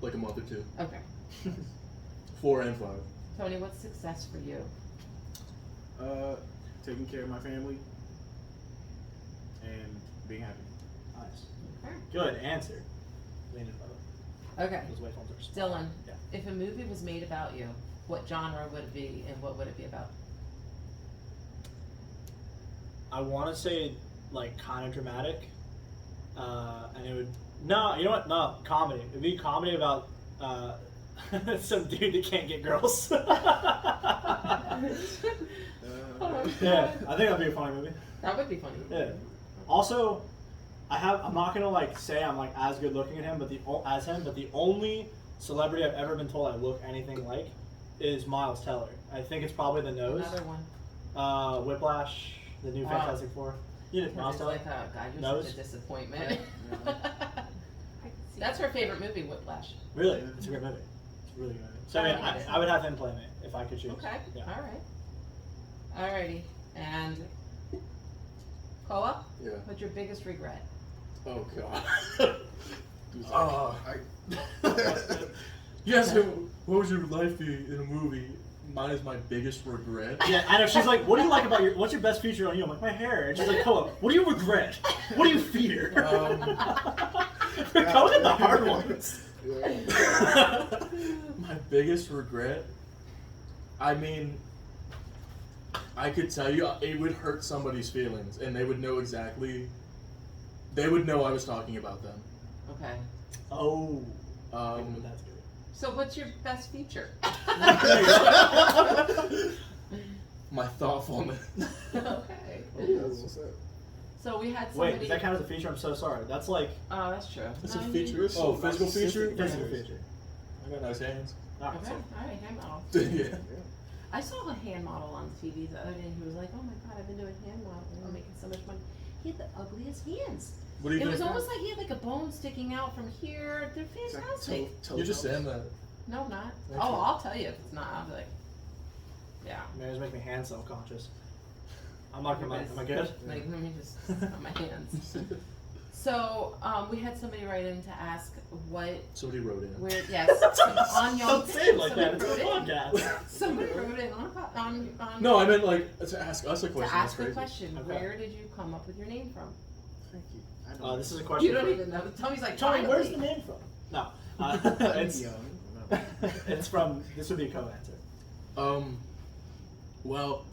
Like a month or 2.
Okay.
4 and 5.
Tony, what's success for you?
Taking care of my family and being happy.
Nice.
Okay.
Good answer. Leaning above.
Okay.
Those white filters.
Dylan,
Yeah.
if a movie was made about you, what genre would it be and what would it be about?
I want to say like kind of dramatic, and it would no, you know what? No, comedy. It'd be comedy about some dude that can't get girls. Yeah, I think that'd be a funny movie.
That would be funny.
Yeah. Also, I'm not gonna like say I'm like as good looking as him, but the only celebrity I've ever been told I look anything like is Miles Teller. I think it's probably the nose.
Another one.
Whiplash, the new
Oh.
Fantastic Four. You know,
Because
Miles
it's
Teller.
like, God, you're
Nose?
such a disappointment. That's her favorite movie, Whiplash.
Really, it's a great movie. It's a really good movie. So I mean, I would have him play me if I could choose.
Okay,
Yeah.
alright. Alrighty, and Koa,
Yeah.
what's your biggest regret?
Oh god.
Oh,
Yes, what would your life be in a movie? Mine is my biggest regret.
Yeah, I know. She's like, "What do you like about what's your best feature on you?" I'm like, "My hair." And she's like, "Koa, what do you regret? What do you fear?" We're going in the hard ones.
My biggest regret? I mean, I could tell you it would hurt somebody's feelings, and they would know exactly. They would know I was talking about them.
Okay.
Oh.
Um,
That's good.
So what's your best feature?
my thoughtfulness.
Okay.
that's what's up.
So we had somebody.
Wait, does that count as a feature? I'm so sorry. That's like
Oh, that's true.
That's
No,
a
you-
feature. Oh, physical feature.
physical feature.
I got nice hands.
Alright,
Okay,
so
alright, hand model.
Yeah.
I saw a hand model on TV the other day and he was like, oh my god, I've been doing hand modeling, I'm making so much money. He had the ugliest hands.
What do you
It
think?
was almost like he had like a bone sticking out from here. They're fantastic.
You're just saying that.
No, I'm not.
Thank
Oh,
you.
I'll tell you if it's not. I'll be like, yeah.
man, it's making me hand self-conscious. I'm not gonna. Am I good?
Like, let me just on my hands. So, we had somebody write in to ask what,
Somebody wrote in.
where, yes, on Young
Don't say it like
somebody
that. It's a
wrote in.
podcast.
Somebody wrote in on
No, I meant like to ask us a question.
to
That's
ask
crazy.
the question,
Okay.
where did you come up with your name from?
Thank you. I don't
This is a question.
You don't
for-
even know. Tony's like,
Tony, where's the
finally.
name from? No,
I'm
it's
young.
it's from. This would be a co-answer.
Well,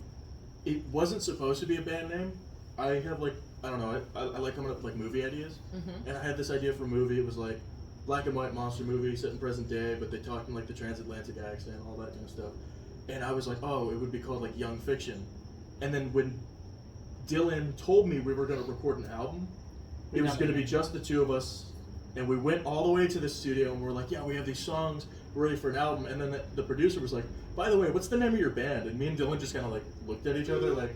it wasn't supposed to be a band name. I have like I don't know, I like coming up with like movie ideas.
Mm-hmm.
And I had this idea for a movie. It was like black and white monster movie set in present day, but they talked in like the transatlantic accent, all that kind of stuff. And I was like, oh, it would be called like Young Fiction. And then when Dylan told me we were going to record an album, it was going to be just the two of us. And we went all the way to the studio and we're like, yeah, we have these songs, we're ready for an album. And then the producer was like, by the way, what's the name of your band? And me and Dylan just kind of like looked at each other like,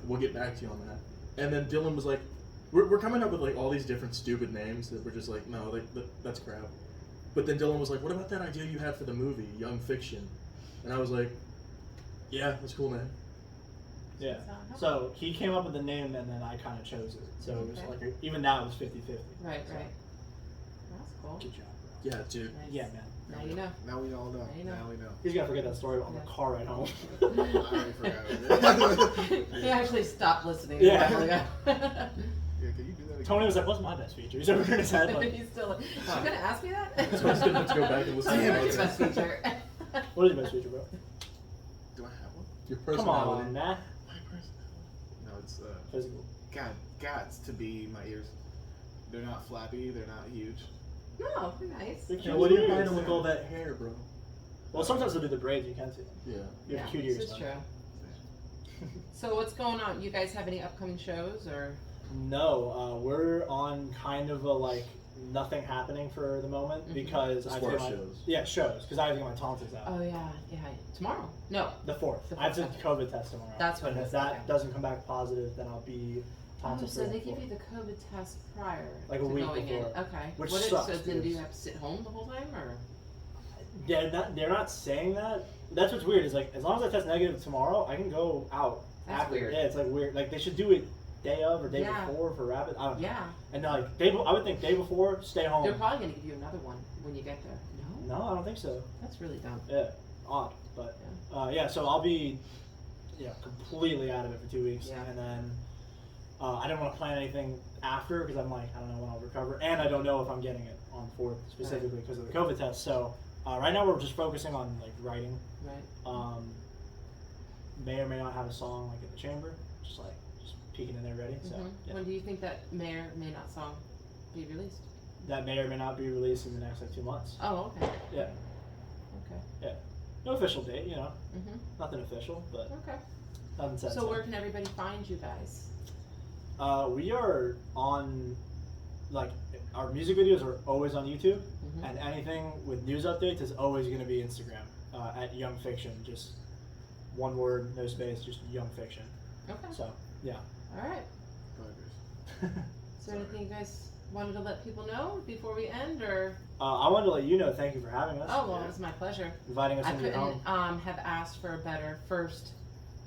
we'll get back to you on that. And then Dylan was like, we're coming up with like all these different stupid names that we're just like, no, that's crap. But then Dylan was like, what about that idea you had for the movie, Young Fiction? And I was like, yeah, that's a cool name.
Yeah. So he came up with the name, and then I kind of chose it. So it was like even now it was 50-50.
Right,
So,
right. That's cool.
Good job,
Yeah, dude.
Nice.
Yeah, man.
Now you know.
Now we all know.
Now you know.
Now we know.
He's gonna forget that story on the car ride home.
I already forgot it.
He actually stopped listening.
Yeah.
a while ago.
Yeah, can you do that again?
Tony was like, "What's my best feature?" He's over in his head like,
He's still like, you gonna ask me that?
So I was gonna have to go back and listen to
What's
it.
your best feature?
"What is your best feature, bro?"
Do I have one?
Your
Come
personality.
on, man.
My personality. No, it's
Physical.
gots to be my ears. They're not flappy. They're not huge.
No, they're nice.
Yeah,
What are you
ears.
hiding with all that hair, bro?
Well, sometimes they'll do the braids. You can see them.
Yeah.
You have
Yeah,
cute ears.
this is
though.
true. So what's going on? You guys have any upcoming shows or?
No, we're on kind of a like nothing happening for the moment
Mhm.
because
As
I
far
have to
as
get my
shows.
yeah shows because I have to get my tonsils out.
Oh yeah, yeah. Tomorrow? No.
The 4th.
The
I have to
4th.
COVID test tomorrow.
That's what
And
it
if
is,
that
okay.
doesn't come back positive, then I'll be
Oh,
tonsil
so
free.
they
on the
give you
4th.
the COVID test prior
Like a
to
week
going in.
before.
Okay.
Which
What
sucks,
so then do you
because-
have to sit home the whole time or?
They're not saying that. That's what's weird. Is like as long as I test negative tomorrow, I can go out.
That's
after.
weird.
Yeah, it's like weird. Like they should do it day of or day
Yeah.
before for rapid. I don't know.
Yeah.
And like I would think day before, stay home.
They're probably gonna give you another one when you get there. No.
No, I don't think so.
That's really dumb.
Yeah, odd, but yeah. So I'll be, completely out of it for 2 weeks,
Yeah.
and then I don't want to plan anything after because I'm like I don't know when I'll recover, and I don't know if I'm getting it on 4th specifically because of the COVID test. So right now we're just focusing on like writing.
Right.
May or may not have a song like in the chamber, just peeking in there ready. So
Mhm.
yeah.
When do you think that may or may not song be released?
That may or may not be released in the next 2 months.
Oh, okay.
Yeah,
Okay.
no official date,
Mhm.
nothing official, but
Okay.
nothing set.
So where can everybody find you guys?
We are on, like, our music videos are always on YouTube,
Mhm.
and anything with news updates is always going to be Instagram at Young Fiction. Just one word, no space, just Young Fiction.
Okay.
So, yeah.
All right.
Progress.
Is there anything you guys wanted to let people know before we end, or?
I wanted to let you know, thank you for having us.
Oh well, it was my pleasure.
Inviting us
I
into your
couldn't
home.
have asked for a better first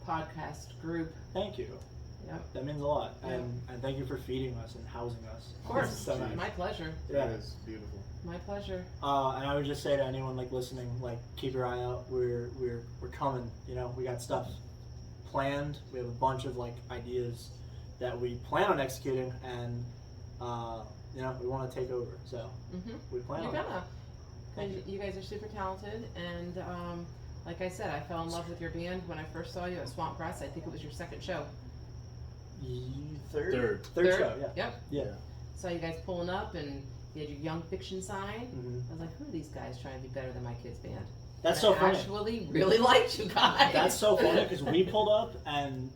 podcast group.
Thank you.
Yep.
That means a lot.
Yeah.
And thank you for feeding us and housing us.
Of course.
This is so nice.
My pleasure.
Yeah.
It is beautiful.
My pleasure.
And I would just say to anyone like listening, like keep your eye out. We're coming. We got stuff planned. We have a bunch of like ideas that we plan on executing, and we want to take over. So
Mhm.
we plan
You're
on.
gonna.
Thank you.
You guys are super talented, and like I said, I fell in love with your band when I first saw you at Swamp Grass. I think it was your second show.
Third
Third?
show. Yeah.
Yep.
Yeah.
Saw you guys pulling up, and you had your Young Fiction sign.
hmm
I was like, who are these guys trying to be better than my kid's band?
That's
And
so
I
funny.
actually really liked you guys.
That's so funny because we pulled up and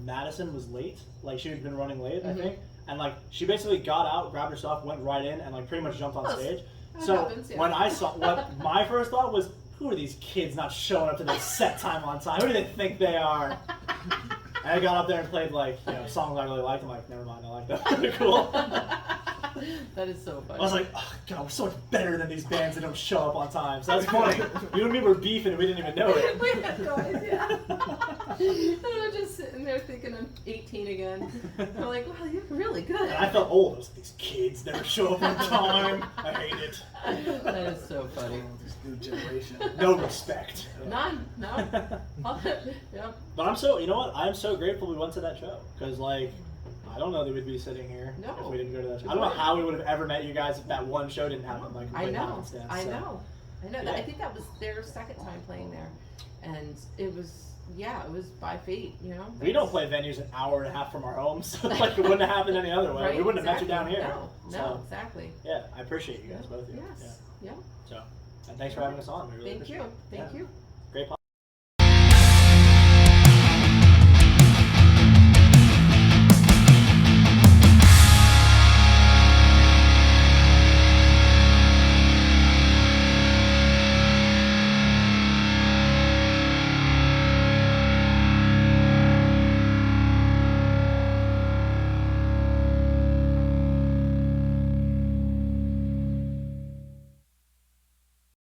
Madison was late. Like she had been running late,
Mhm.
I think, and like she basically got out, grabbed her stuff, went right in, and like pretty much jumped on
Well,
stage.
that
So
happens, yeah.
when I saw, what my first thought was, who are these kids not showing up to their set time on time? Who do they think they are? And I got up there and played like songs I really liked. I'm like, never mind, I like that. They're cool.
That is so funny.
I was like, oh god, we're so much better than these bands that don't show up on time. So that's funny. You and me were beefing and we didn't even know it.
We had no idea. And I'm just sitting there thinking I'm 18 again. I'm like, wow, you're really good.
And I felt old. I was like, these kids never show up on time. I hate it.
That is so funny.
This new generation.
No respect.
None, no. Yeah.
But I'm so, you know what? I'm so grateful we went to that show. Because, like, I don't know that we'd be sitting here
No.
if we didn't go to that show. I don't know how we would have ever met you guys if that one show didn't happen. Like,
I
complete
know.
happenstance,
I
so.
know.
Yeah.
I think that was their second time playing there. And it was it was by fate, you know.
We don't play venues an hour and a half from our homes, so like it wouldn't have happened any other way.
Right,
We wouldn't
exactly.
have met you down here.
No,
So,
exactly.
yeah, I appreciate you guys, both of you.
Yes. Yeah.
Yeah. So, and thanks for having us on. We really
Thank
appreciate
you.
it.
Thank
Yeah.
you.
Great podcast.